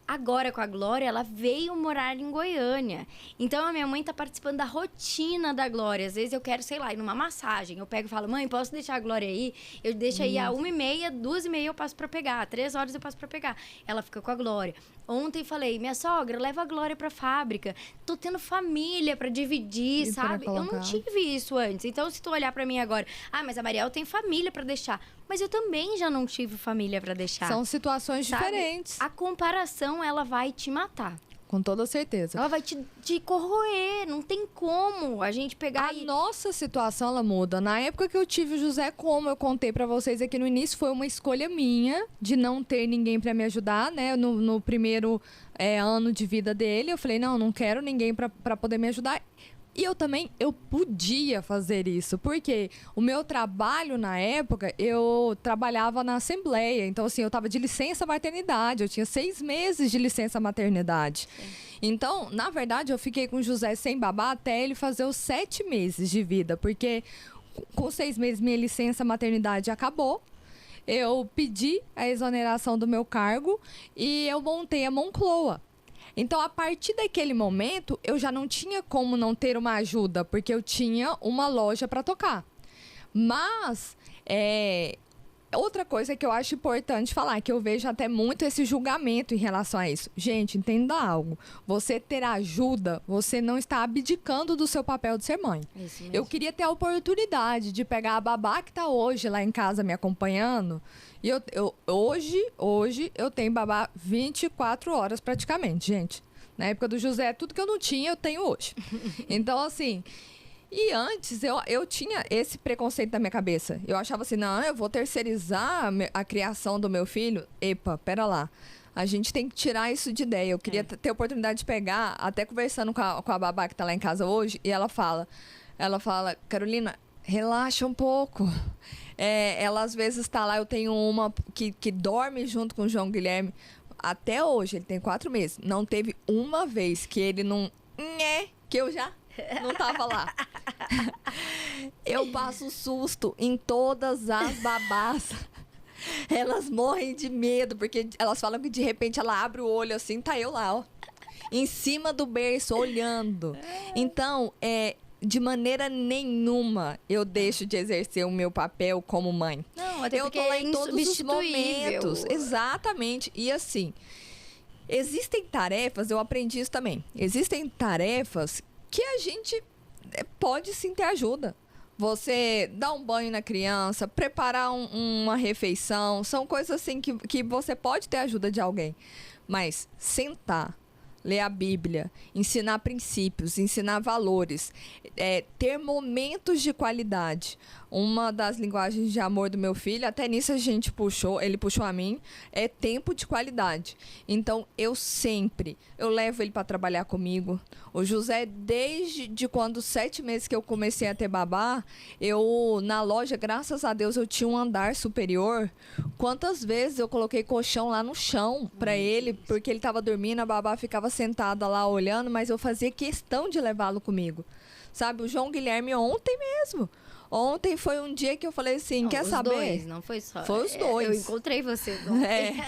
Agora, com a Glória, ela veio morar em Goiânia. Então, a minha mãe tá participando da rotina da Glória. Às vezes eu quero, sei lá, ir numa massagem. Eu pego e falo, mãe, posso deixar a Glória aí? Eu deixo aí a 1h30, 2h30 eu passo pra pegar. 3 horas eu passo pra pegar. Ela fica com a Glória. Ontem falei, minha sogra, leva a Glória pra fábrica. Tô tendo família pra dividir, sabe? Eu não tive isso antes. Então, se tu olhar pra mim agora, mas a Mariel tem família pra deixar. Mas eu também já não tive família pra deixar. São situações diferentes. A comparação, ela vai te matar. Com toda certeza. Ela vai te corroer, não tem como a gente pegar A nossa situação, ela muda. Na época que eu tive o José, como eu contei pra vocês aqui no início, foi uma escolha minha de não ter ninguém pra me ajudar, né? No primeiro ano de vida dele, eu falei, não quero ninguém pra poder me ajudar. E eu podia fazer isso, porque o meu trabalho na época, eu trabalhava na Assembleia. Então, assim, eu estava de licença maternidade, eu tinha 6 meses de licença maternidade. Sim. Então, na verdade, eu fiquei com o José sem babá até ele fazer os 7 meses de vida, porque com 6 meses minha licença maternidade acabou. Eu pedi a exoneração do meu cargo e eu montei a Moncloa. Então, a partir daquele momento, eu já não tinha como não ter uma ajuda, porque eu tinha uma loja para tocar. Mas, outra coisa que eu acho importante falar, que eu vejo até muito esse julgamento em relação a isso. Gente, entenda algo. Você ter ajuda, você não está abdicando do seu papel de ser mãe. Isso mesmo. Eu queria ter a oportunidade de pegar a babá que está hoje lá em casa me acompanhando. E hoje eu tenho babá 24 horas praticamente, gente. Na época do José, tudo que eu não tinha, eu tenho hoje. Então, assim... E antes, eu tinha esse preconceito na minha cabeça. Eu achava assim, não, eu vou terceirizar a criação do meu filho. Epa, pera lá. A gente tem que tirar isso de ideia. Eu queria ter a oportunidade de pegar, até conversando com a babá que tá lá em casa hoje, e ela fala, Carolina, relaxa um pouco. Ela às vezes tá lá, eu tenho uma que dorme junto com o João Guilherme. Até hoje, ele tem 4 meses. Não teve uma vez que ele não... que eu já não tava lá. Eu passo susto em todas as babás. Elas morrem de medo, porque elas falam que de repente ela abre o olho assim, tá eu lá, ó. Em cima do berço, olhando. Então, de maneira nenhuma eu deixo de exercer o meu papel como mãe. Não, até eu tô lá em todos os momentos. Exatamente. E assim, existem tarefas, eu aprendi isso também. Existem tarefas que a gente pode sim ter ajuda. Você dar um banho na criança, preparar uma refeição, são coisas assim que você pode ter ajuda de alguém. Mas sentar, ler a Bíblia, ensinar princípios, ensinar valores, ter momentos de qualidade. Uma das linguagens de amor do meu filho, até nisso ele puxou a mim, é tempo de qualidade. Então, eu levo ele para trabalhar comigo. O José, desde quando 7 meses que eu comecei a ter babá, na loja, graças a Deus, eu tinha um andar superior. Quantas vezes eu coloquei colchão lá no chão para ele, porque ele estava dormindo, a babá ficava sentada lá olhando, mas eu fazia questão de levá-lo comigo. Sabe, o João Guilherme ontem mesmo. Ontem foi um dia que eu falei assim, quer saber? Dois, não foi só. Foi os dois. Eu encontrei você ontem.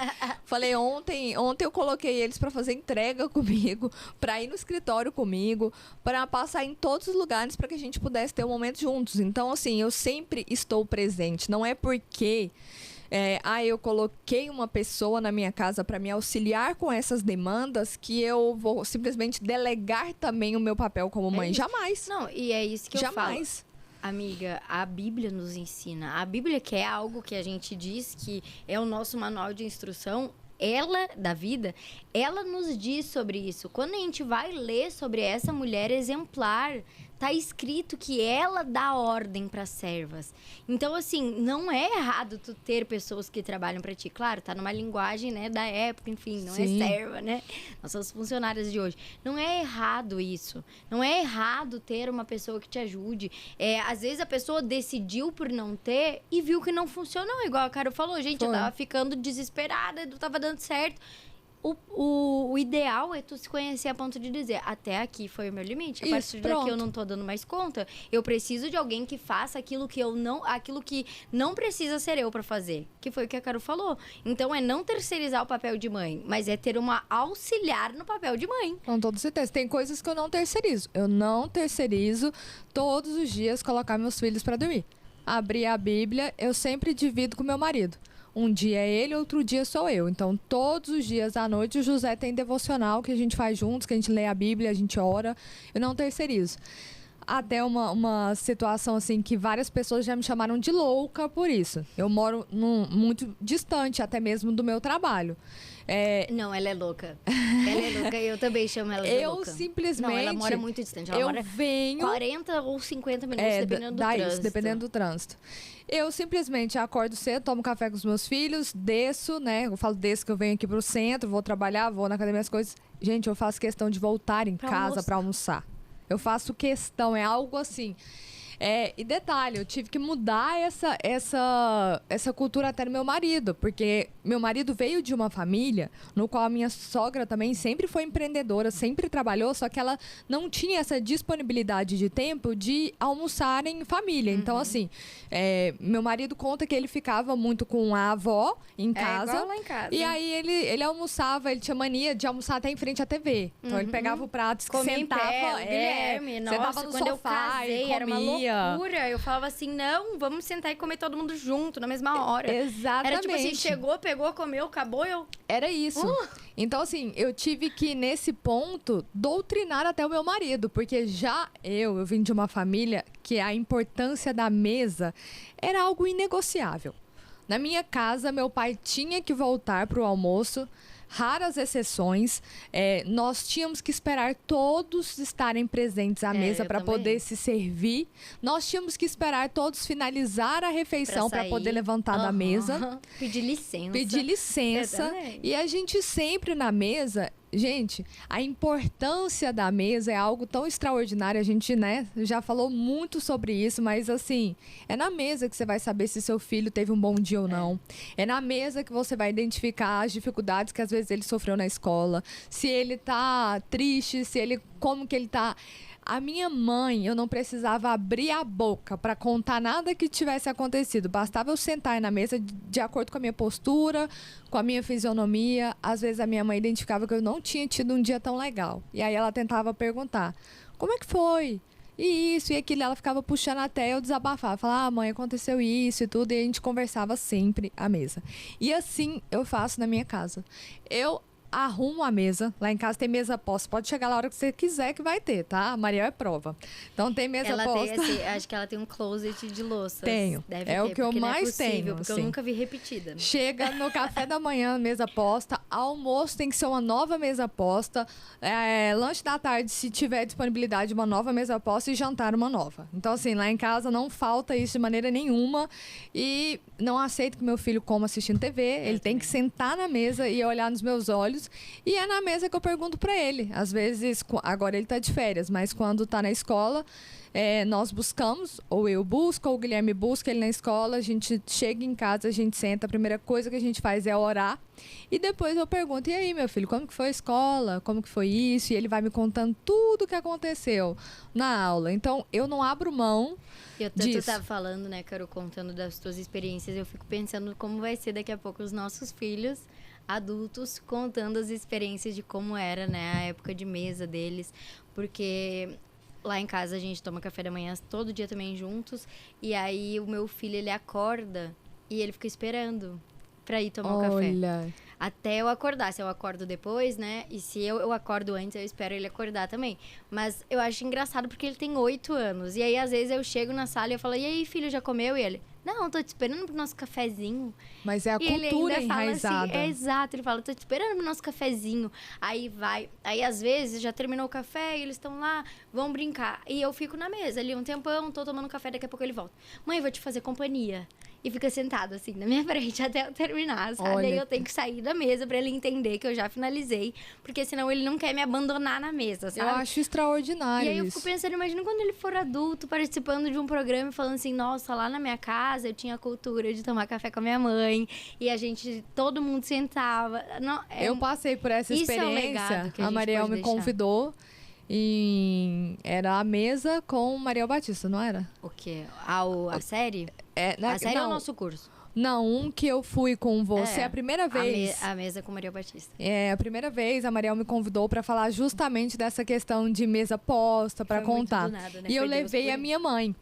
Falei, ontem eu coloquei eles para fazer entrega comigo, para ir no escritório comigo, para passar em todos os lugares para que a gente pudesse ter um momento juntos. Então, assim, eu sempre estou presente. Não é porque eu coloquei uma pessoa na minha casa para me auxiliar com essas demandas que eu vou simplesmente delegar também o meu papel como mãe. Jamais. Não, e é isso que eu falo. Jamais. Amiga, a Bíblia nos ensina. A Bíblia, que é algo que a gente diz que é o nosso manual de instrução, da vida, ela nos diz sobre isso. Quando a gente vai ler sobre essa mulher exemplar, tá escrito que ela dá ordem para servas. Então, assim, não é errado tu ter pessoas que trabalham para ti. Claro, tá numa linguagem, né, da época, enfim, não Sim. é serva, né? Nós somos funcionárias de hoje. Não é errado isso. Não é errado ter uma pessoa que te ajude. Às vezes a pessoa decidiu por não ter e viu que não funcionou. Igual a Caro falou, gente, eu tava ficando desesperada, não tava dando certo. O ideal é tu se conhecer a ponto de dizer, até aqui foi o meu limite. A partir daqui eu não tô dando mais conta. Eu preciso de alguém que faça aquilo que não precisa ser eu pra fazer. Que foi o que a Caro falou. Então é não terceirizar o papel de mãe, mas é ter uma auxiliar no papel de mãe. Com toda certeza. Tem coisas que eu não terceirizo. Eu não terceirizo todos os dias colocar meus filhos pra dormir. Abrir a Bíblia, eu sempre divido com meu marido. Um dia é ele, outro dia sou eu. Então, todos os dias à noite, o José tem devocional que a gente faz juntos, que a gente lê a Bíblia, a gente ora. Eu não terceirizo. Até uma situação assim que várias pessoas já me chamaram de louca por isso. Eu moro muito distante até mesmo do meu trabalho. Não, ela é louca. Ela é louca e eu também chamo ela de louca. Eu simplesmente... Não, ela mora muito distante. Ela mora 40 ou 50 minutos, dependendo do trânsito. Isso, dependendo do trânsito. Eu simplesmente acordo cedo, tomo café com os meus filhos, desço, né? Eu falo desço que eu venho aqui pro centro, vou trabalhar, vou na academia, as coisas. Gente, eu faço questão de voltar em casa pra almoçar. Eu faço questão, é algo assim... E detalhe, eu tive que mudar essa cultura até no meu marido, porque meu marido veio de uma família no qual a minha sogra também sempre foi empreendedora, sempre trabalhou, só que ela não tinha essa disponibilidade de tempo de almoçar em família. Uhum. Então, assim, meu marido conta que ele ficava muito com a avó em casa. Igual lá em casa. E aí ele almoçava, ele tinha mania de almoçar até em frente à TV. Então ele pegava o prato, sentava, Guilherme, sentava no quando sofá eu casei, e era uma comia. Loucura. Eu falava assim, não, vamos sentar e comer todo mundo junto, na mesma hora. Exatamente. Era tipo assim, chegou, pegou, comeu, acabou, Era isso. Então, assim, eu tive que, nesse ponto, doutrinar até o meu marido, porque eu vim de uma família que a importância da mesa era algo inegociável. Na minha casa, meu pai tinha que voltar para o almoço, raras exceções, nós tínhamos que esperar todos estarem presentes à mesa para poder se servir. Nós tínhamos que esperar todos finalizar a refeição para poder levantar da mesa. Pedir licença. Pedir licença. E a gente sempre na mesa... Gente, a importância da mesa é algo tão extraordinário. A gente, né, já falou muito sobre isso, mas assim, é na mesa que você vai saber se seu filho teve um bom dia ou não. É na mesa que você vai identificar as dificuldades que às vezes ele sofreu na escola, se ele tá triste, como que ele tá... A minha mãe, eu não precisava abrir a boca para contar nada que tivesse acontecido. Bastava eu sentar na mesa de acordo com a minha postura, com a minha fisionomia. Às vezes a minha mãe identificava que eu não tinha tido um dia tão legal. E aí ela tentava perguntar, como é que foi? E isso e aquilo. Ela ficava puxando até eu desabafar. Falava, mãe, aconteceu isso e tudo. E a gente conversava sempre à mesa. E assim eu faço na minha casa. arrumo a mesa. Lá em casa tem mesa posta. Pode chegar lá a hora que você quiser que vai ter, tá? A Mariel é prova. Então tem mesa posta. Tem, assim, acho que ela tem um closet de louças. Tenho. Deve é ter, o que eu mais tenho. Porque assim. eu nunca vi repetida. Chega no café da manhã, mesa posta. Almoço tem que ser uma nova mesa posta. Lanche da tarde, se tiver disponibilidade, uma nova mesa posta. E jantar, uma nova. Então, assim, lá em casa não falta isso de maneira nenhuma. E não aceito que meu filho coma assistindo TV. Ele tem que sentar na mesa e olhar nos meus olhos. E é na mesa que eu pergunto pra ele. Às vezes, agora ele tá de férias, mas quando tá na escola, nós buscamos, ou eu busco, ou o Guilherme busca ele na escola. A gente chega em casa, a gente senta. A primeira coisa que a gente faz é orar. E depois eu pergunto, e aí, meu filho, como que foi a escola? Como que foi isso? E ele vai me contando tudo o que aconteceu na aula. Então, eu não abro mão disso. Tu tava falando, né, Caro, contando das tuas experiências. Eu fico pensando como vai ser daqui a pouco os nossos filhos adultos contando as experiências de como era, né, a época de mesa deles. Porque lá em casa a gente toma café da manhã todo dia também juntos. E aí o meu filho, ele acorda e ele fica esperando pra ir tomar o café. Até eu acordar. Se eu acordo depois, né? E se eu acordo antes, eu espero ele acordar também. Mas eu acho engraçado porque ele tem 8 anos. E aí, às vezes, eu chego na sala e eu falo, e aí, filho, já comeu? E ele, não, tô te esperando pro nosso cafezinho. Mas é a e cultura ele ainda enraizada. Fala assim, exato, ele fala, tô te esperando pro nosso cafezinho. Aí vai. Aí, às vezes, já terminou o café e eles estão lá, vão brincar. E eu fico na mesa ali um tempão, tô tomando café, daqui a pouco ele volta. Mãe, eu vou te fazer companhia. E fica sentado, assim, na minha frente até eu terminar, sabe? Olha. Aí eu tenho que sair da mesa pra ele entender que eu já finalizei. Porque senão ele não quer me abandonar na mesa, sabe? Eu acho extraordinário E aí eu isso. fico pensando, imagina quando ele for adulto, participando de um programa e falando assim, nossa, lá na minha casa eu tinha a cultura de tomar café com a minha mãe. E a gente, todo mundo sentava. Não, Eu passei por essa isso é um experiência. legado que a A gente Mariel pode me deixar. convidou. Era a mesa com Mariel Batista, não era? O quê? A série? Né? A série é Não. o nosso curso. Não, um que eu fui com você a primeira vez. A mesa com Maria Batista. A primeira vez a Mariel me convidou para falar justamente dessa questão de mesa posta, para Foi muito contar. do nada, né? E eu Foi Deus levei por a isso. minha mãe.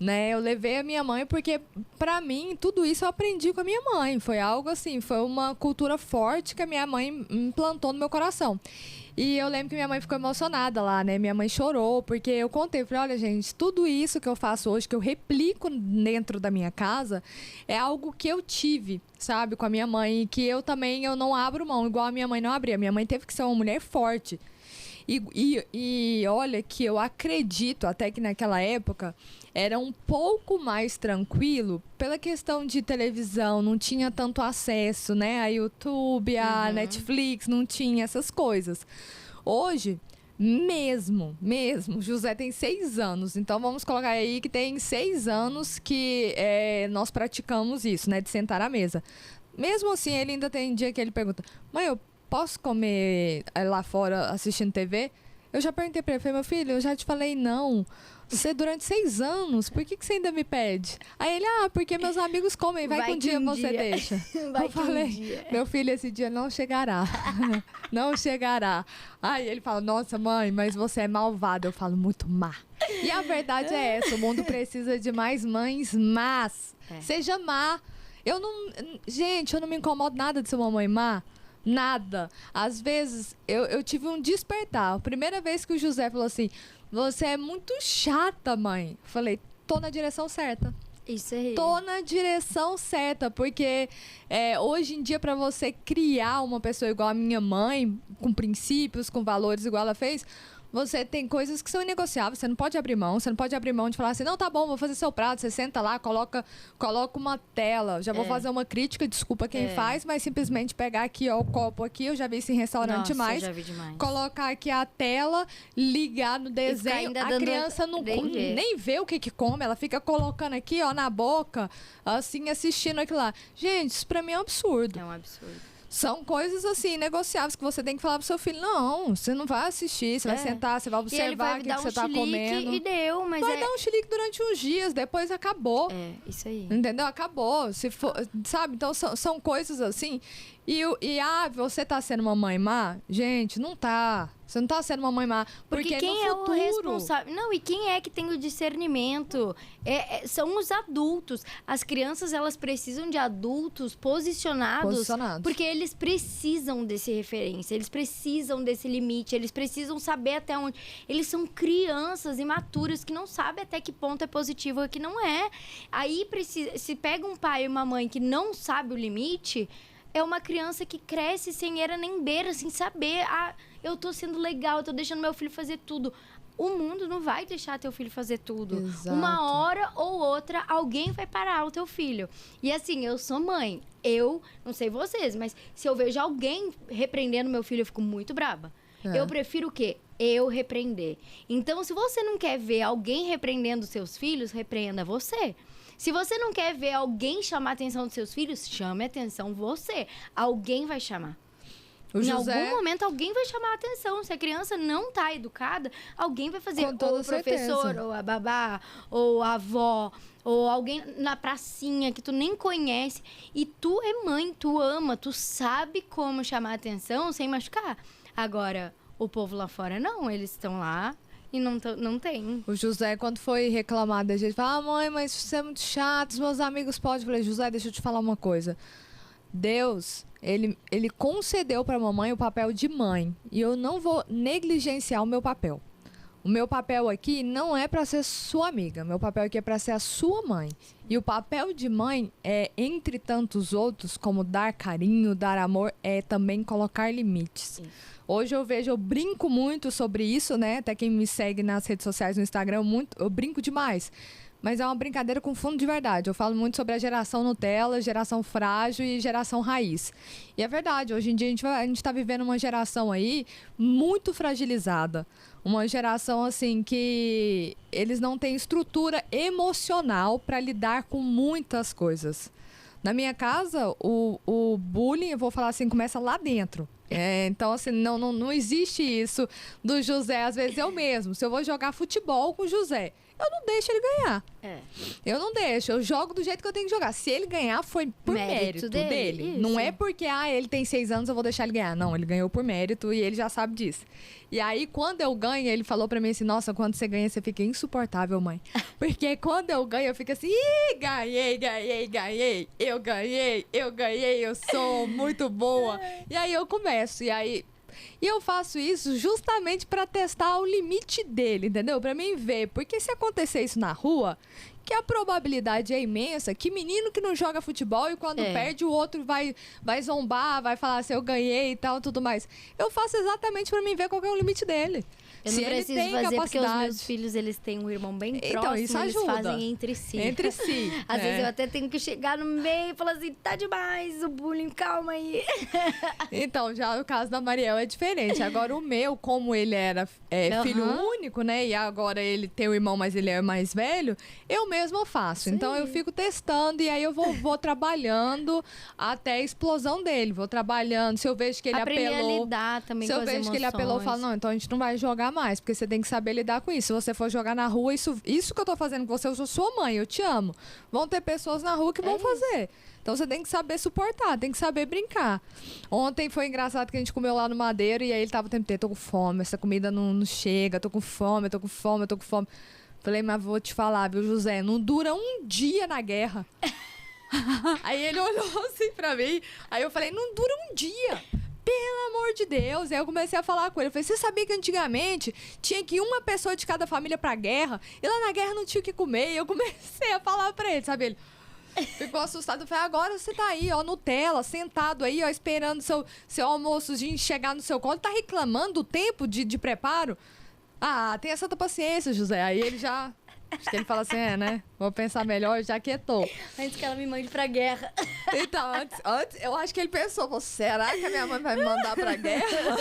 Né? Eu levei a minha mãe porque, para mim, tudo isso eu aprendi com a minha mãe. Foi algo assim, foi uma cultura forte que a minha mãe implantou no meu coração. E eu lembro que minha mãe ficou emocionada lá, né? Minha mãe chorou, porque eu contei, falei, olha, gente, tudo isso que eu faço hoje, que eu replico dentro da minha casa, é algo que eu tive, sabe, com a minha mãe, e que eu não abro mão, igual a minha mãe não abria. Minha mãe teve que ser uma mulher forte. E olha que eu acredito até que naquela época era um pouco mais tranquilo pela questão de televisão, não tinha tanto acesso, né? A YouTube, a Netflix, não tinha essas coisas. Hoje, mesmo, José tem 6 anos, então vamos colocar aí que tem 6 anos que nós praticamos isso, né? De sentar à mesa. Mesmo assim, ele ainda tem dia que ele pergunta, mãe, eu posso comer lá fora assistindo TV? Eu já perguntei pra ele, falei, meu filho, eu já te falei não. Você durante 6 anos, por que você ainda me pede? Aí ele, porque meus amigos comem, vai que um dia você deixa. Vai Eu que um falei, dia. meu filho, esse dia não chegará. Não chegará. Aí ele fala, nossa mãe, mas você é malvada. Eu falo, muito má. E a verdade é essa, o mundo precisa de mais mães más. Seja má. Gente, eu não me incomodo nada de ser uma mãe má. Nada. Às vezes, eu tive um despertar. A primeira vez que o José falou assim, você é muito chata, mãe. Falei, tô na direção certa. Isso aí. Tô na direção certa, porque hoje em dia, para você criar uma pessoa igual a minha mãe, com princípios, com valores igual ela fez, você tem coisas que são inegociáveis, você não pode abrir mão, de falar assim, não, tá bom, vou fazer seu prato, você senta lá, coloca uma tela, já vou fazer uma crítica, desculpa quem faz, mas simplesmente pegar aqui, ó, o copo aqui, eu já vi isso em restaurante demais. Já vi demais. Colocar aqui a tela, ligar no desenho, ainda a criança nem vê o que come, ela fica colocando aqui, ó, na boca, assim, assistindo aquilo lá. Gente, isso pra mim é um absurdo. É um absurdo. São coisas assim, negociáveis, que você tem que falar pro seu filho, não, você não vai assistir, você vai sentar, você vai observar o que você tá comendo. E deu, mas vai dar um chilique durante uns dias, depois acabou. Isso aí. Entendeu? Acabou. Se for, sabe? Então, são coisas assim Você tá sendo uma mãe má? Gente, não tá. Você não tá sendo uma mãe má. Porque quem no futuro... é o responsável? Não, e quem é que tem o discernimento? São os adultos. As crianças, elas precisam de adultos posicionados. Porque eles precisam desse referência, eles precisam desse limite, eles precisam saber até onde... Eles são crianças imaturas que não sabem até que ponto é positivo e que não é. Aí, se pega um pai e uma mãe que não sabe o limite... É uma criança que cresce sem era nem beira, sem saber. Eu tô sendo legal, eu tô deixando meu filho fazer tudo. O mundo não vai deixar teu filho fazer tudo. Exato. Uma hora ou outra, alguém vai parar o teu filho. E assim, eu sou mãe. Eu, não sei vocês, mas se eu vejo alguém repreendendo meu filho, eu fico muito braba. Eu prefiro o quê? Eu repreender. Então, se você não quer ver alguém repreendendo seus filhos, repreenda você. Se você não quer ver alguém chamar a atenção dos seus filhos, chame a atenção você. Alguém vai chamar. Em algum momento, alguém vai chamar a atenção. Se a criança não tá educada, alguém vai fazer. Ou o professor, ou a babá, ou a avó, ou alguém na pracinha que tu nem conhece. E tu é mãe, tu ama, tu sabe como chamar a atenção sem machucar. Agora, o povo lá fora não, eles estão lá... E não tem. O José, quando foi reclamar da gente, fala, mãe, mas você é muito chato, os meus amigos podem. Eu falei, José, deixa eu te falar uma coisa. Deus, ele concedeu pra mamãe o papel de mãe. E eu não vou negligenciar o meu papel. O meu papel aqui não é pra ser sua amiga. Meu papel aqui é pra ser a sua mãe. E o papel de mãe é, entre tantos outros, como dar carinho, dar amor, é também colocar limites. Isso. Hoje eu brinco muito sobre isso, né? Até quem me segue nas redes sociais, no Instagram, eu brinco demais. Mas é uma brincadeira com fundo de verdade. Eu falo muito sobre a geração Nutella, geração frágil e geração raiz. E é verdade, hoje em dia a gente está vivendo uma geração aí muito fragilizada. Uma geração, assim, que eles não têm estrutura emocional para lidar com muitas coisas. Na minha casa, o bullying, eu vou falar assim, começa lá dentro. Então, assim, não existe isso do José. Às vezes eu mesmo, se eu vou jogar futebol com o José, eu não deixo ele ganhar. Eu não deixo, eu jogo do jeito que eu tenho que jogar. Se ele ganhar, foi por mérito dele. Não é porque, ele tem 6 anos, eu vou deixar ele ganhar. Não, ele ganhou por mérito e ele já sabe disso. E aí, quando eu ganho, ele falou pra mim assim, nossa, quando você ganha, você fica insuportável, mãe. Porque quando eu ganho, eu fico assim, ganhei. Eu ganhei, eu sou muito boa. E aí eu começo, e eu faço isso justamente pra testar o limite dele, entendeu? Pra mim ver, porque se acontecer isso na rua, que a probabilidade é imensa que menino que não joga futebol e quando perde o outro vai zombar, vai falar assim, eu ganhei e tal, tudo mais. Eu faço exatamente pra mim ver qual é o limite dele. Eu não preciso fazer porque os meus filhos, eles têm um irmão bem próximo, isso ajuda. Eles fazem entre si. Às vezes eu até tenho que chegar no meio e falar assim, tá demais o bullying, calma aí. Então, já o caso da Mariel é diferente. Agora o meu, como ele era filho único, né, e agora ele tem um irmão, mas ele é mais velho, eu mesma faço. Sim. Então eu fico testando e aí eu vou trabalhando até a explosão dele. Vou trabalhando, se eu vejo que ele apelou... a lidar também com as emoções. Se eu vejo que ele apelou, eu falo, não, então a gente não vai jogar mais, porque você tem que saber lidar com isso. Se você for jogar na rua, isso que eu tô fazendo com você, eu sou sua mãe, eu te amo. Vão ter pessoas na rua que vão fazer. Então você tem que saber suportar, tem que saber brincar. Ontem foi engraçado que a gente comeu lá no Madeiro e aí ele tava o tempo inteiro, tô com fome, essa comida não chega, tô com fome. Falei, mas vou te falar, viu, José, não dura um dia na guerra. Aí ele olhou assim pra mim, aí eu falei, não dura um dia. Pelo amor de Deus. Aí eu comecei a falar com ele. Eu falei, você sabia que antigamente tinha que ir uma pessoa de cada família pra guerra? E lá na guerra não tinha o que comer. E eu comecei a falar pra ele, sabe? Ele ficou assustado. Eu falei, agora você tá aí, ó, Nutella, sentado aí, ó, esperando seu almoçozinho chegar no seu colo. Tá reclamando do tempo de preparo? Tenha santa paciência, José. Aí ele já... Acho que ele fala assim, né? Vou pensar melhor, já quietou. Antes que ela me mande pra guerra. Então, antes eu acho que ele pensou, será que a minha mãe vai me mandar pra guerra?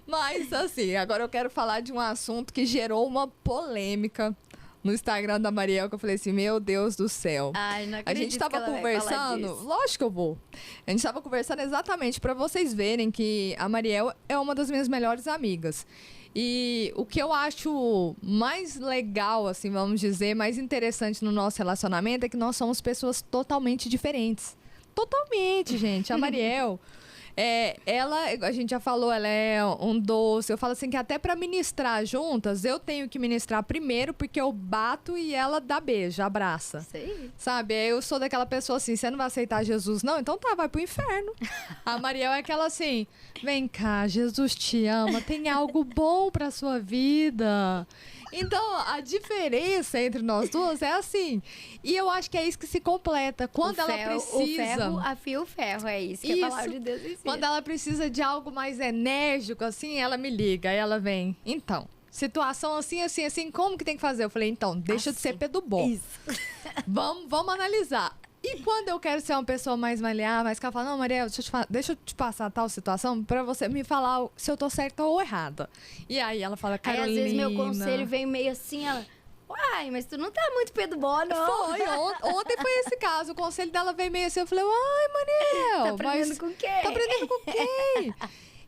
Mas, assim, agora eu quero falar de um assunto que gerou uma polêmica no Instagram da Mariel, que eu falei assim, meu Deus do céu. Ai, não acredito. A gente tava conversando, lógico que eu vou. A gente tava conversando exatamente pra vocês verem que a Mariel é uma das minhas melhores amigas. E o que eu acho mais legal, assim, vamos dizer, mais interessante no nosso relacionamento é que nós somos pessoas totalmente diferentes. totalmente, gente. A Mariel, a gente já falou, ela é um doce. Eu falo assim que até pra ministrar juntas, eu tenho que ministrar primeiro, porque eu bato e ela dá beijo, abraça. Sei. Sabe? Eu sou daquela pessoa assim, você não vai aceitar Jesus, não? Então tá, vai pro inferno. A Mariel é aquela assim, vem cá, Jesus te ama, tem algo bom pra sua vida. Então, a diferença entre nós duas é assim. E eu acho que é isso que se completa. Quando ela precisa... O ferro afia o ferro, é isso que a palavra de Deus ensina. Quando ela precisa de algo mais enérgico, assim, ela me liga. Aí ela vem, então, situação assim, assim, assim, como que tem que fazer? Eu falei, então, deixa de ser pedubó. Isso. Vamos analisar. E quando eu quero ser uma pessoa mais maleável, mais que ela fala, não, Mariel, deixa eu te passar tal situação pra você me falar se eu tô certa ou errada. E aí ela fala, Carolina... Aí às vezes meu conselho vem meio assim, ela... Uai, mas tu não tá muito pedubó, não. Foi, ontem foi esse caso. O conselho dela veio meio assim, eu falei, ai, Mariel... Tá aprendendo com quem? Tá aprendendo com quem?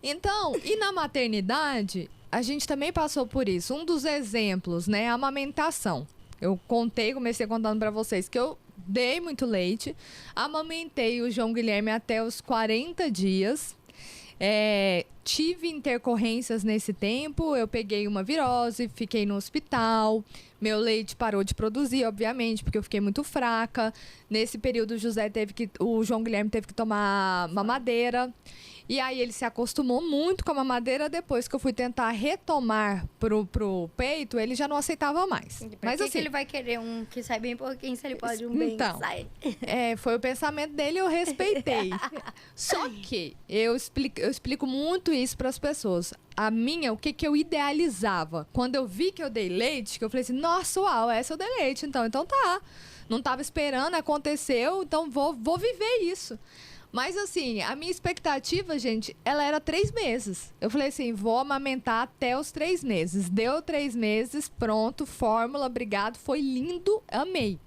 Então, e na maternidade, a gente também passou por isso. Um dos exemplos, né, a amamentação. Eu comecei contando pra vocês que eu dei muito leite, amamentei o João Guilherme até os 40 dias, tive intercorrências nesse tempo, eu peguei uma virose, fiquei no hospital, meu leite parou de produzir, obviamente, porque eu fiquei muito fraca. Nesse período, o João Guilherme teve que tomar mamadeira. E aí ele se acostumou muito com a mamadeira. Depois que eu fui tentar retomar pro peito, ele já não aceitava mais. Mas assim, ele vai querer um que sai bem pouquinho, se ele pode um bem então, que sai. Foi o pensamento dele, eu respeitei. Só que eu explico muito isso para as pessoas. O que eu idealizava? Quando eu vi que eu dei leite, que eu falei assim, nossa, uau, essa eu dei leite. Então tá. Não tava esperando, aconteceu, então vou viver isso. Mas assim, a minha expectativa, gente, ela era 3 meses. Eu falei assim, vou amamentar até os 3 meses. Deu 3 meses, pronto, fórmula, obrigado, foi lindo, amei.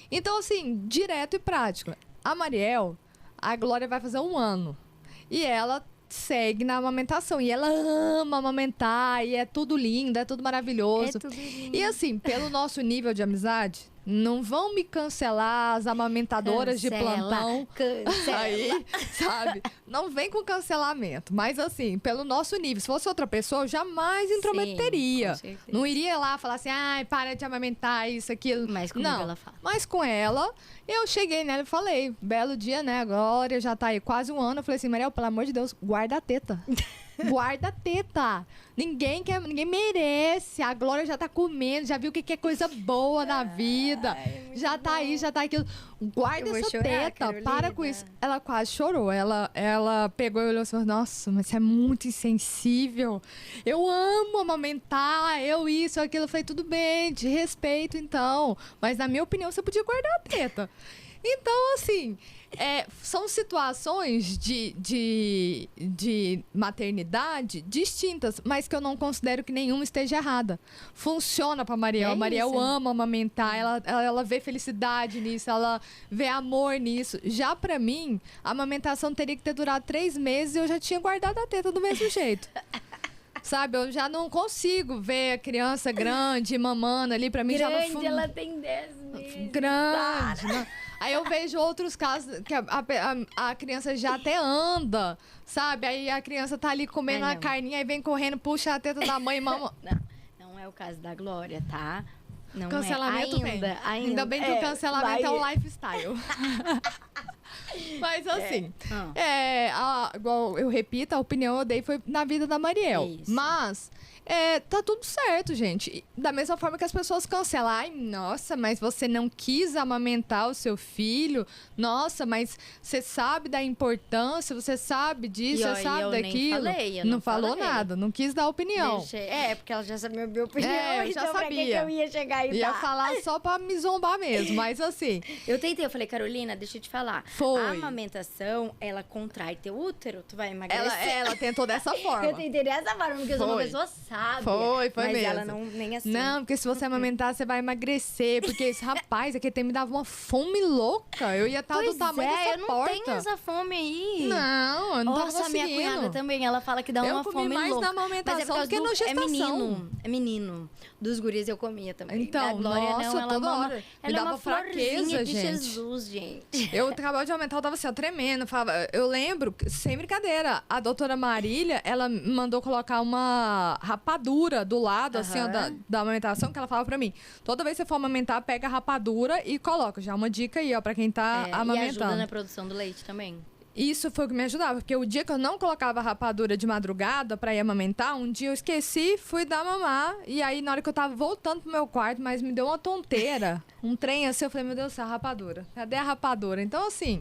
Então assim, direto e prático. A Mariel, a Glória vai fazer 1 ano. E ela segue na amamentação. E ela ama amamentar, e é tudo lindo, é tudo maravilhoso. É tudo lindo. E assim, pelo nosso nível de amizade... Não vão me cancelar as amamentadoras de plantão. Cancela. Aí, sabe? Não vem com cancelamento. Mas assim, pelo nosso nível, se fosse outra pessoa, eu jamais intrometeria. Sim, com certeza. Não iria lá falar assim, ai, para de amamentar isso, aquilo. Mas comigo não, ela fala. mas com ela, eu cheguei nela e falei, belo dia, né? A Glória já tá aí quase 1 ano. Eu falei assim, Mariel, pelo amor de Deus, guarda a teta. Guarda a teta. Ninguém merece. A Glória já tá comendo, já viu o que é coisa boa na vida. Já tá aí, já tá aquilo. Guarda essa teta. Carolina. Para com isso. Ela quase chorou. Ela pegou e olhou assim, nossa, mas você é muito insensível. Eu amo amamentar, eu isso, aquilo. Eu falei, tudo bem, te respeito então. Mas na minha opinião, você podia guardar a teta. Então, assim, são situações de maternidade distintas, mas que eu não considero que nenhuma esteja errada. Funciona pra Mariel. A Mariel isso. ama amamentar, ela vê felicidade nisso, ela vê amor nisso. Já pra mim, a amamentação teria que ter durado 3 meses e eu já tinha guardado a teta do mesmo jeito. Sabe, eu já não consigo ver a criança grande, mamando ali, pra mim já não... Ela tem 10 meses. Grande, né? Aí eu vejo outros casos que a criança já até anda, sabe? Aí a criança tá ali comendo uma carninha e vem correndo, puxa a teta da mãe e mama. Não é o caso da Glória, tá? Não Cancelamento ainda. Ainda bem que o cancelamento é um lifestyle. Mas assim, igual eu repito, a opinião eu dei foi na vida da Mariel. Isso. Mas tá tudo certo, gente. E da mesma forma que as pessoas cancelam. Ai, nossa, mas você não quis amamentar o seu filho? Nossa, mas você sabe da importância, você sabe disso, você sabe daquilo. Eu não falou nada, não quis dar opinião. Porque ela já sabia a minha opinião. Eu já então sabia. Pra que eu ia chegar e Ia dar? falar só pra me zombar mesmo, mas assim... Eu tentei, eu falei, Carolina, deixa eu te falar. Foi. A amamentação, ela contrai teu útero, tu vai emagrecer. Ela tentou dessa forma. Eu tentei dessa forma, porque eu sou uma pessoa sábia. Foi mas mesmo. ela não, nem assim. Não, porque se você amamentar, você vai emagrecer. Porque esse rapaz aqui me dava uma fome louca. Eu ia estar do tamanho dessa eu não porta. tenho essa fome aí. Não, eu não tava Nossa, conseguindo. minha cunhada também, ela fala que dá uma fome mais louca. na amamentação Mas é por causa do que na gestação. É menino. Dos guris eu comia também. Então, da Glória, nossa, não, ela toda mama, hora. Me ela é dava uma florzinha fraqueza, de gente. Jesus, gente. Eu acabava de aumentar, amamentar, eu tava assim, ó, tremendo. Falava, eu lembro, sem brincadeira, a doutora Marília, ela me mandou colocar uma rapadura do lado, assim, ó, da amamentação, que ela falava pra mim. Toda vez que você for amamentar, pega a rapadura e coloca. Já uma dica aí, ó, pra quem tá amamentando. E ajuda na produção do leite também. Isso foi o que me ajudava, porque o dia que eu não colocava rapadura de madrugada pra ir amamentar, um dia eu esqueci, fui dar mamar, e aí na hora que eu tava voltando pro meu quarto, mas me deu uma tonteira, um trem assim, eu falei, meu Deus do céu, a rapadura, cadê a rapadura? Então, assim,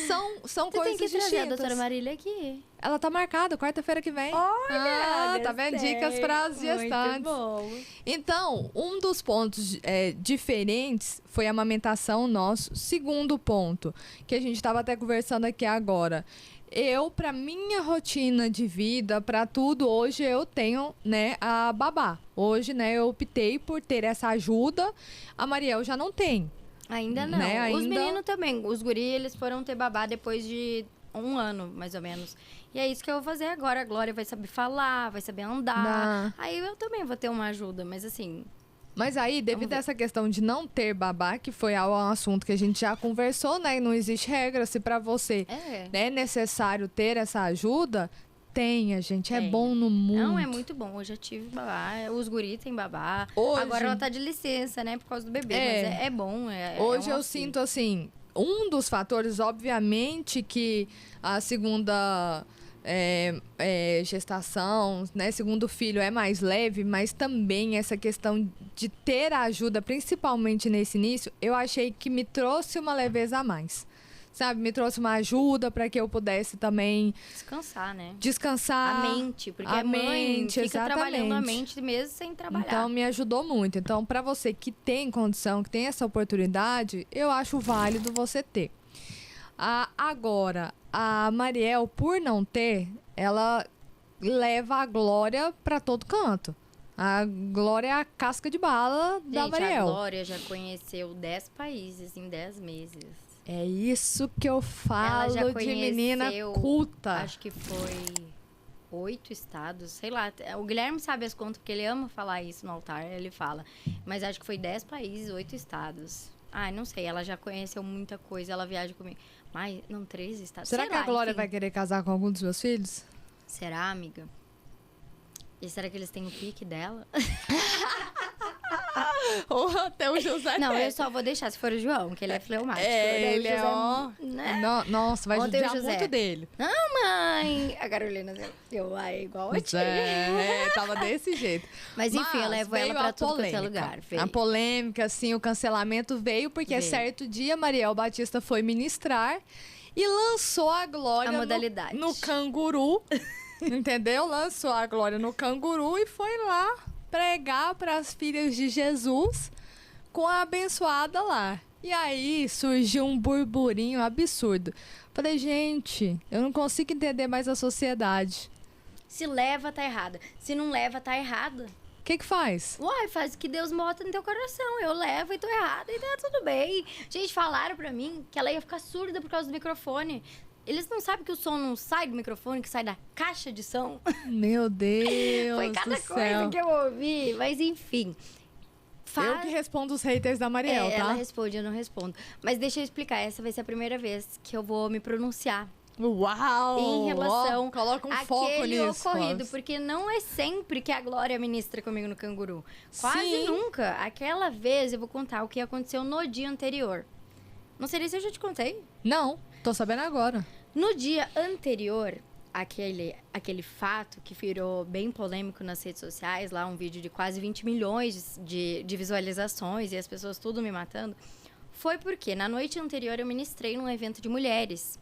são Você coisas tem que trazer a distintas. doutora Marília aqui. Ela tá marcada, quarta-feira que vem. Olha, tá vendo? gostei. Dicas para as gestantes. Muito bom. Então, um dos pontos diferentes foi a amamentação nosso. Segundo ponto, que a gente estava até conversando aqui agora. Eu, para minha rotina de vida, para tudo, hoje eu tenho, né, a babá. Hoje, né, eu optei por ter essa ajuda. A Mariel já não tem. Ainda não. Né? Os Ainda- meninos também. Os guri, eles foram ter babá depois de 1 ano, mais ou menos. E é isso que eu vou fazer agora. A Glória vai saber falar, vai saber andar. Aí eu também vou ter uma ajuda, mas assim... Mas aí, devido a essa questão de não ter babá, que foi um assunto que a gente já conversou, né? E não existe regra. Se para você é necessário ter essa ajuda, tenha, gente. É Tem. bom no mundo. Não, é muito bom. Eu já tive babá. Os guri têm babá. Hoje- Agora ela tá de licença, né? Por causa do bebê. Mas é bom. Hoje é um eu auxílio. sinto, assim, um dos fatores, obviamente, que a segunda gestação, né, segundo filho é mais leve, mas também essa questão de ter a ajuda, principalmente nesse início, eu achei que me trouxe uma leveza a mais. Sabe, me trouxe uma ajuda para que eu pudesse também Descansar, né? descansar. A mente, porque a a mãe mente, fica trabalhando a exatamente. mente mesmo sem trabalhar. Então, me ajudou muito. Então, para você que tem condição, que tem essa oportunidade, eu acho válido você ter. Agora, a Mariel, por não ter, ela leva a Glória para todo canto. A Glória é a casca de bala da Gente, Mariel. a Glória já conheceu 10 países em 10 meses. É isso que eu falo já de menina conheceu, culta. Acho que foi 8 estados, sei lá. O Guilherme sabe as contas, porque ele ama falar isso no altar, ele fala. Mas acho que foi 10 países, 8 estados. Ai, não sei, ela já conheceu muita coisa, ela viaja comigo. Mas, não, 13 estados. Será sei que a lá, Glória enfim. vai querer casar com algum dos meus filhos? Será, amiga? E será que eles têm o pique dela? Ou até o José Não, tem. eu só vou deixar se for o João, que ele é fleumático. Ele é, José, ó. né? Nossa, vai Ontem o judiar José. muito dele. Não, mãe! A Carolina deu ai igual a tia. Tava desse jeito. Mas enfim, eu levo ela veio pra a tudo quanto é polêmica. lugar. Veio. A polêmica, assim, o cancelamento veio porque Veio. certo dia Mariel Batista foi ministrar e lançou a Glória A modalidade. no canguru. Entendeu? Lançou a Glória no canguru e foi lá pregar para as filhas de Jesus com a abençoada lá. E aí surgiu um burburinho absurdo. Falei, gente, eu não consigo entender mais a sociedade. Se leva, tá errada. Se não leva, tá errada. O que faz? Uai, faz o que Deus bota no teu coração. Eu levo e tô errada e tá tudo bem. Gente, falaram pra mim que ela ia ficar surda por causa do microfone. Eles não sabem que o som não sai do microfone, que sai da caixa de som. Meu Deus Foi cada do coisa céu. que eu ouvi. Mas enfim. Eu que respondo os haters da Mariel, tá? Ela responde, eu não respondo. Mas deixa eu explicar, essa vai ser a primeira vez que eu vou me pronunciar Uau! em relação Ó, coloca um foco àquele nisso. ocorrido. Clóvis. Porque não é sempre que a Glória ministra comigo no canguru. Quase Sim. nunca. Aquela vez eu vou contar o que aconteceu no dia anterior. Não sei se eu já te contei. Não, tô sabendo agora. No dia anterior, aquele fato que virou bem polêmico nas redes sociais, lá um vídeo de quase 20 milhões de visualizações e as pessoas tudo me matando, foi porque na noite anterior eu ministrei num evento de mulheres,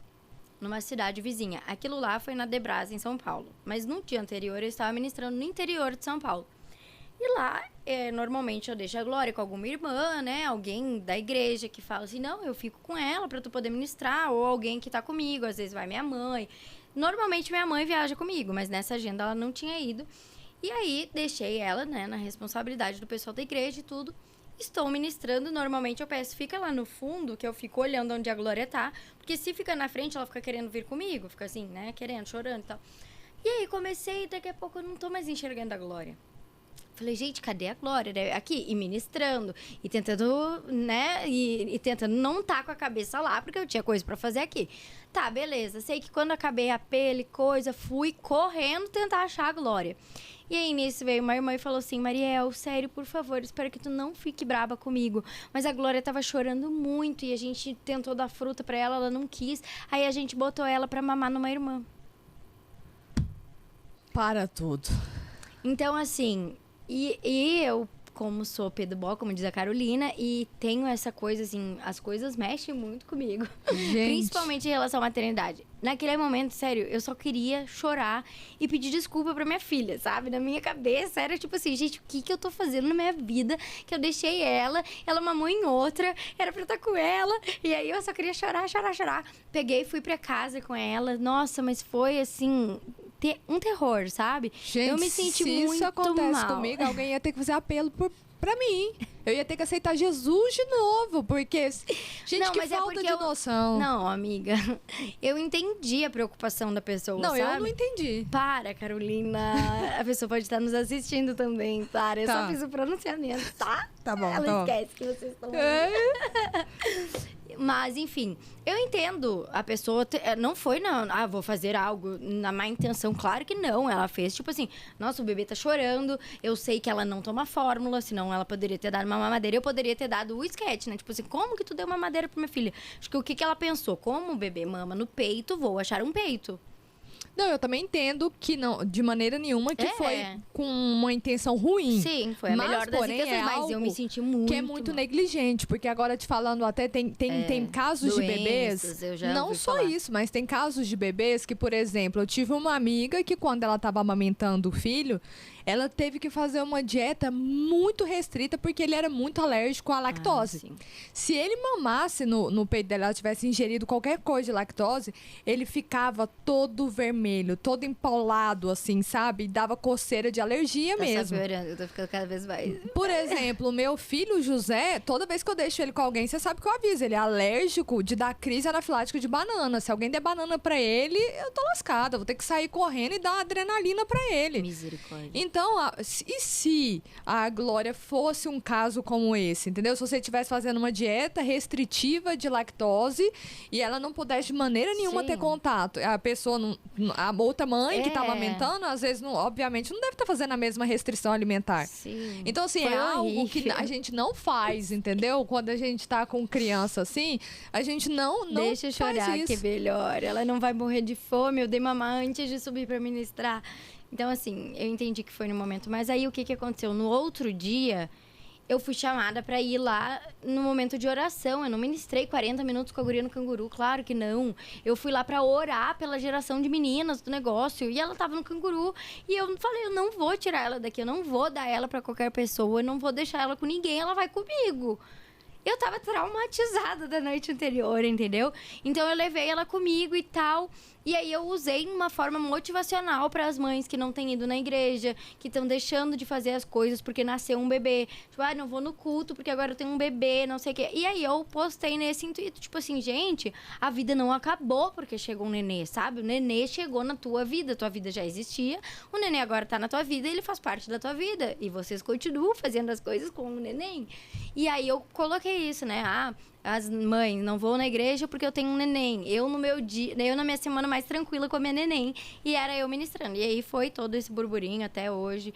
numa cidade vizinha. Aquilo lá foi na Debras, em São Paulo. Mas no dia anterior eu estava ministrando no interior de São Paulo. E lá, normalmente eu deixo a Glória com alguma irmã, né? Alguém da igreja que fala assim, não, eu fico com ela pra tu poder ministrar. Ou alguém que tá comigo, às vezes vai minha mãe. Normalmente minha mãe viaja comigo, mas nessa agenda ela não tinha ido. E aí, deixei ela, né, na responsabilidade do pessoal da igreja e tudo. Estou ministrando, normalmente eu peço, fica lá no fundo, que eu fico olhando onde a Glória tá. Porque se fica na frente, ela fica querendo vir comigo. Fica assim, né, querendo, chorando e tal. E aí, comecei e daqui a pouco eu não tô mais enxergando a Glória. Falei, gente, cadê a Glória? Aqui, e ministrando, e tentando, né, e tentando não estar com a cabeça lá, porque eu tinha coisa pra fazer aqui. Tá, beleza. Sei que quando acabei a pele, coisa, fui correndo tentar achar a Glória. E aí, nisso, veio uma irmã e falou assim, Mariel, sério, por favor, espero que tu não fique braba comigo. Mas a Glória tava chorando muito e a gente tentou dar fruta pra ela, ela não quis. Aí a gente botou ela pra mamar numa irmã. Para tudo. Então, assim, e eu, como sou pedobó, como diz a Carolina, e tenho essa coisa, assim, as coisas mexem muito comigo. Gente. Principalmente em relação à maternidade. Naquele momento, sério, eu só queria chorar e pedir desculpa pra minha filha, sabe? Na minha cabeça era tipo assim, gente, o que eu tô fazendo na minha vida? Que eu deixei ela mamou em outra, era pra eu estar com ela. E aí eu só queria chorar, chorar, chorar. Peguei, fui pra casa com ela. Nossa, mas foi assim... um terror, sabe? Gente, eu me senti se muito isso acontece mal. comigo, alguém ia ter que fazer apelo pra mim. Eu ia ter que aceitar Jesus de novo, porque... Gente, Não, que mas é falta porque de noção. Não, amiga, eu entendi a preocupação da pessoa, Não, sabe? eu não entendi. Para, Carolina. A pessoa pode estar nos assistindo também, para. Eu Tá. só fiz o pronunciamento, tá? Tá bom, Ela tá bom. esquece que vocês estão... É. Mas, enfim, eu entendo. A pessoa não foi, não, vou fazer algo na má intenção. Claro que não. Ela fez, tipo assim, nossa, o bebê tá chorando. Eu sei que ela não toma fórmula, senão ela poderia ter dado uma mamadeira. Eu poderia ter dado o esquete, né? Tipo assim, como que tu deu uma mamadeira pra minha filha? Acho que o que ela pensou? Como o bebê mama no peito, vou achar um peito. Não, eu também entendo que não, de maneira nenhuma, que É. foi com uma intenção ruim. Sim, foi a Mas, melhor das porém, intenções, é mas eu algo me senti muito que é muito mal. negligente, porque agora te falando até tem casos de bebês, eu já não ouvi só falar. isso, mas tem casos de bebês que, por exemplo, eu tive uma amiga que quando ela estava amamentando o filho, ela teve que fazer uma dieta muito restrita porque ele era muito alérgico à lactose. sim. Se ele mamasse no peito dela, ela tivesse ingerido qualquer coisa de lactose, ele ficava todo vermelho, todo empolado, assim, sabe? E dava coceira de alergia Tá mesmo. só piorando, eu tô ficando cada vez mais... Por exemplo, o meu filho José, toda vez que eu deixo ele com alguém, você sabe que eu aviso, ele é alérgico de dar crise anafilática de banana. Se alguém der banana pra ele, eu tô lascada. Vou ter que sair correndo e dar uma adrenalina pra ele. Misericórdia. Então, e se a Glória fosse um caso como esse, entendeu? Se você estivesse fazendo uma dieta restritiva de lactose e ela não pudesse de maneira nenhuma Sim. ter contato, a pessoa, a outra mãe que tá É. amamentando, às vezes, obviamente, não deve estar fazendo a mesma restrição alimentar. Sim. Então, assim, Foi é algo que horrível. a gente não faz, entendeu? Quando a gente tá com criança assim, a gente não Deixa eu faz chorar, isso. que é melhor. Ela não vai morrer de fome. Eu dei mamar antes de subir pra ministrar. Então, assim, eu entendi que foi no momento. Mas aí, o que aconteceu? No outro dia, eu fui chamada pra ir lá no momento de oração. Eu não ministrei 40 minutos com a guria no canguru, claro que não. Eu fui lá pra orar pela geração de meninas do negócio. E ela tava no canguru. E eu falei, eu não vou tirar ela daqui. Eu não vou dar ela pra qualquer pessoa. Eu não vou deixar ela com ninguém. Ela vai comigo. Eu tava traumatizada da noite anterior, entendeu? Então eu levei ela comigo e tal. E aí eu usei uma forma motivacional para as mães que não têm ido na igreja, que estão deixando de fazer as coisas porque nasceu um bebê. Tipo, não vou no culto porque agora eu tenho um bebê, não sei o quê. E aí eu postei nesse intuito, tipo assim, gente, a vida não acabou porque chegou um nenê, sabe? O nenê chegou na tua vida já existia. O nenê agora tá na tua vida e ele faz parte da tua vida. E vocês continuam fazendo as coisas com o neném. E aí eu coloquei isso, né? As mães, não vou na igreja porque eu tenho um neném. Eu no meu dia, eu na minha semana mais tranquila com a minha neném. E era eu ministrando. E aí foi todo esse burburinho até hoje.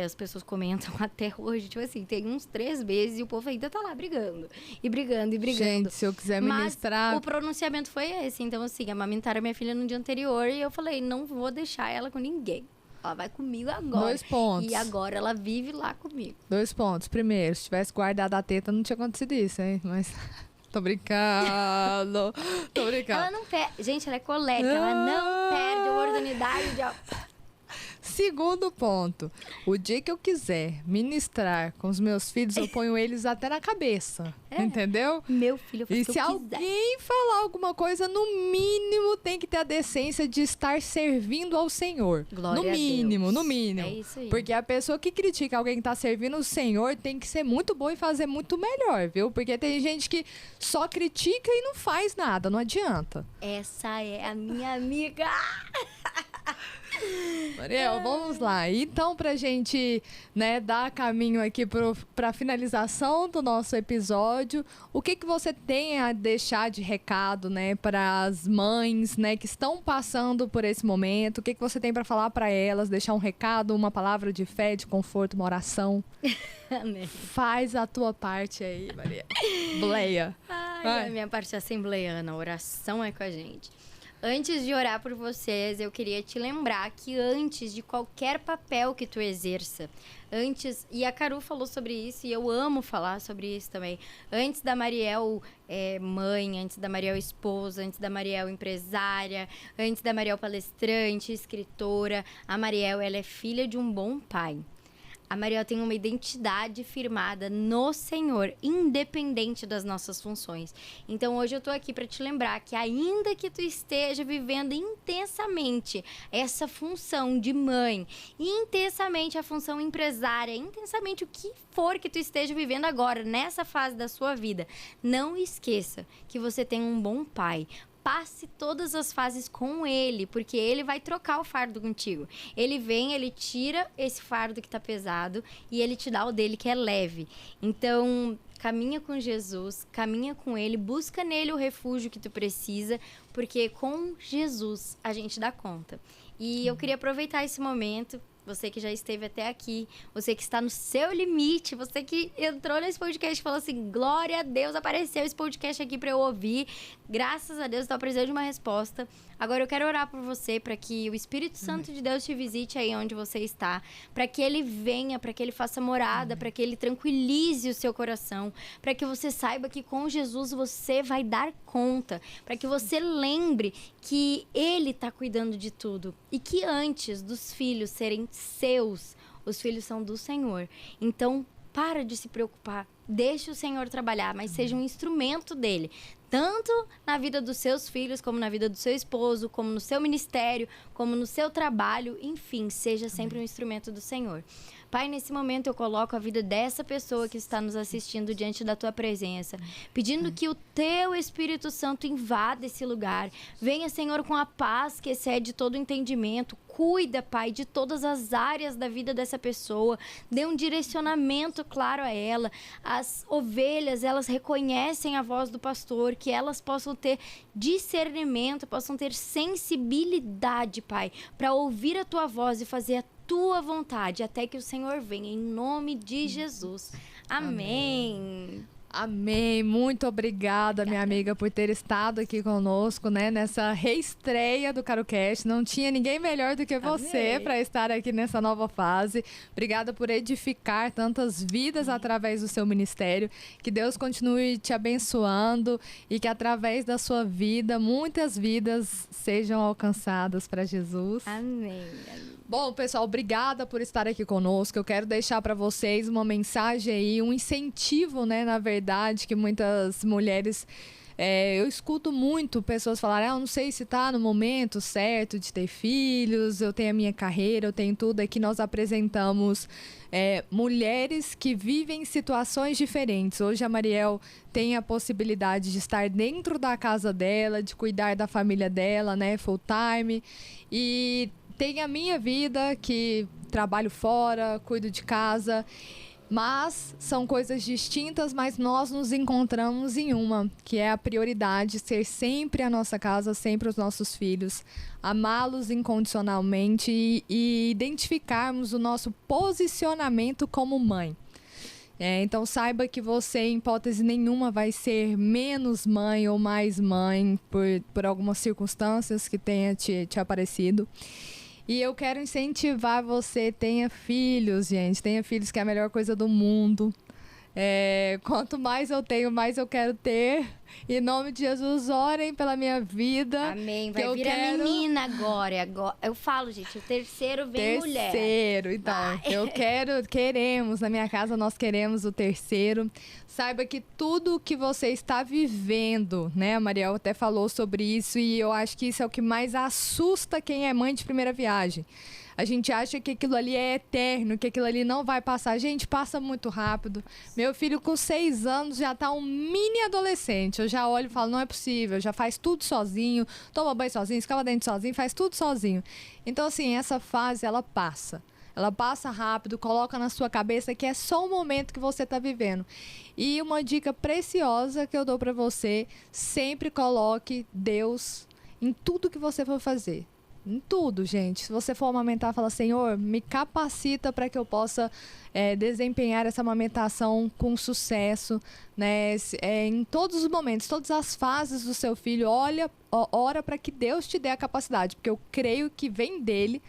As pessoas comentam até hoje, tipo assim, tem uns 3 meses e o povo ainda tá lá brigando. E brigando, e brigando. Gente, se eu quiser ministrar... Mas o pronunciamento foi esse. Então, assim, amamentaram a minha filha no dia anterior e eu falei, não vou deixar ela com ninguém. Ela vai comigo agora. 2 pontos. E agora ela vive lá comigo. 2 pontos. Primeiro, se tivesse guardado a teta, não tinha acontecido isso, hein? Mas tô brincando. Tô brincando. Ela não perde. Gente, ela é colega. Ela não perde a oportunidade de... Segundo ponto. O dia que eu quiser ministrar com os meus filhos, eu ponho eles até na cabeça. Entendeu? Meu filho, eu faço E o que se eu quiser. alguém falar alguma coisa, no mínimo tem que ter a decência de estar servindo ao Senhor. Glória no a mínimo, Deus. no mínimo. É isso aí. Porque a pessoa que critica alguém que tá servindo o Senhor tem que ser muito boa e fazer muito melhor, viu? Porque tem gente que só critica e não faz nada, não adianta. Essa é a minha amiga. Mariel, vamos lá. Então, pra gente, né, dar caminho aqui pra finalização do nosso episódio, o que você tem a deixar de recado, né, para as mães, né, que estão passando por esse momento? O que você tem pra falar pra elas? Deixar um recado, uma palavra de fé, de conforto, uma oração? Amém. Faz a tua parte aí, Maria. Bleia. Ai, a minha parte assembleiana, a oração é com a gente. Antes de orar por vocês, eu queria te lembrar que antes de qualquer papel que tu exerça, e a Caru falou sobre isso, e eu amo falar sobre isso também, antes da Mariel mãe, antes da Mariel esposa, antes da Mariel empresária, antes da Mariel palestrante, escritora, a Mariel, ela é filha de um bom pai. A Mariel tem uma identidade firmada no Senhor, independente das nossas funções. Então, hoje eu tô aqui para te lembrar que ainda que tu esteja vivendo intensamente essa função de mãe, intensamente a função empresária, intensamente o que for que tu esteja vivendo agora, nessa fase da sua vida, não esqueça que você tem um bom pai. Passe todas as fases com ele, porque ele vai trocar o fardo contigo. Ele vem, ele tira esse fardo que tá pesado e ele te dá o dele que é leve. Então, caminha com Jesus, caminha com ele, busca nele o refúgio que tu precisa, porque com Jesus a gente dá conta. E eu queria aproveitar esse momento. Você que já esteve até aqui, você que está no seu limite, você que entrou nesse podcast e falou assim, glória a Deus, apareceu esse podcast aqui para eu ouvir. Graças a Deus, estou precisando de uma resposta. Agora eu quero orar por você, para que o Espírito Santo de Deus te visite aí onde você está, para que ele venha, para que ele faça morada, para que ele tranquilize o seu coração, para que você saiba que com Jesus você vai dar conta, para que você lembre que ele está cuidando de tudo e que antes dos filhos serem seus, os filhos são do Senhor. Então, para de se preocupar, deixe o Senhor trabalhar, mas seja um instrumento dele, tanto na vida dos seus filhos, como na vida do seu esposo, como no seu ministério, como no seu trabalho, enfim, seja sempre um instrumento do Senhor. Pai, nesse momento eu coloco a vida dessa pessoa que está nos assistindo diante da tua presença, pedindo que o teu Espírito Santo invada esse lugar. Venha, Senhor, com a paz que excede todo o entendimento. Cuida, Pai, de todas as áreas da vida dessa pessoa. Dê um direcionamento claro a ela. As ovelhas, elas reconhecem a voz do pastor, que elas possam ter discernimento, possam ter sensibilidade, Pai, para ouvir a tua voz e fazer a tua vontade, até que o Senhor venha, em nome de Jesus. Amém. Amém. Muito obrigada, minha amiga, por ter estado aqui conosco, né, nessa reestreia do CaruCast. Não tinha ninguém melhor do que você para estar aqui nessa nova fase. Obrigada por edificar tantas vidas através do seu ministério. Que Deus continue te abençoando e que através da sua vida, muitas vidas sejam alcançadas para Jesus. Amém. Bom, pessoal, obrigada por estar aqui conosco. Eu quero deixar para vocês uma mensagem aí, um incentivo, né, na verdade, que muitas mulheres... eu escuto muito pessoas falarem, eu não sei se está no momento certo de ter filhos, eu tenho a minha carreira, eu tenho tudo. Aqui nós apresentamos mulheres que vivem situações diferentes. Hoje a Mariel tem a possibilidade de estar dentro da casa dela, de cuidar da família dela, né, full time. E tem a minha vida, que trabalho fora, cuido de casa. Mas são coisas distintas, mas nós nos encontramos em uma, que é a prioridade, ser sempre a nossa casa, sempre os nossos filhos, amá-los incondicionalmente e identificarmos o nosso posicionamento como mãe. Então saiba que você, em hipótese nenhuma, vai ser menos mãe ou mais mãe por algumas circunstâncias que tenha te aparecido. E eu quero incentivar você, tenha filhos, gente. Tenha filhos, que é a melhor coisa do mundo. Quanto mais eu tenho, mais eu quero ter. Em nome de Jesus, orem pela minha vida. Amém. Vai vir a menina agora. Eu falo, gente, o terceiro vem mulher. Terceiro, então. Queremos, na minha casa nós queremos o terceiro. Saiba que tudo que você está vivendo, né? A Mariel até falou sobre isso e eu acho que isso é o que mais assusta quem é mãe de primeira viagem. A gente acha que aquilo ali é eterno, que aquilo ali não vai passar. Gente, passa muito rápido. Meu filho com 6 anos já tá um mini adolescente. eu já olho e falo, não é possível, já faz tudo sozinho, toma banho sozinho, escova dente sozinho, faz tudo sozinho. Então, assim, essa fase, ela passa. Ela passa rápido, coloca na sua cabeça que é só o momento que você está vivendo. E uma dica preciosa que eu dou para você, sempre coloque Deus em tudo que você for fazer. Em tudo, gente. Se você for amamentar, fala, Senhor, me capacita para que eu possa desempenhar essa amamentação com sucesso, né? Em todos os momentos, todas as fases do seu filho, ora para que Deus te dê a capacidade, porque eu creio que vem dele,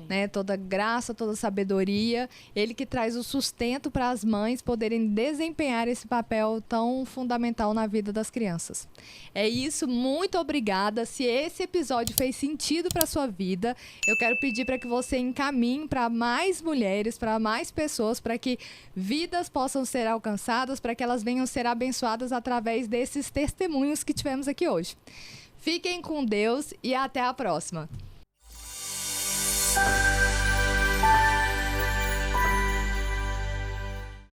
né? Toda graça, toda sabedoria, ele que traz o sustento para as mães poderem desempenhar esse papel tão fundamental na vida das crianças. É isso, muito obrigada. Se esse episódio fez sentido para sua vida, eu quero pedir para que você encaminhe para mais mulheres, para mais pessoas, para que vidas possam ser alcançadas, para que elas venham ser abençoadas através desses testemunhos que tivemos aqui hoje. Fiquem com Deus e até a próxima.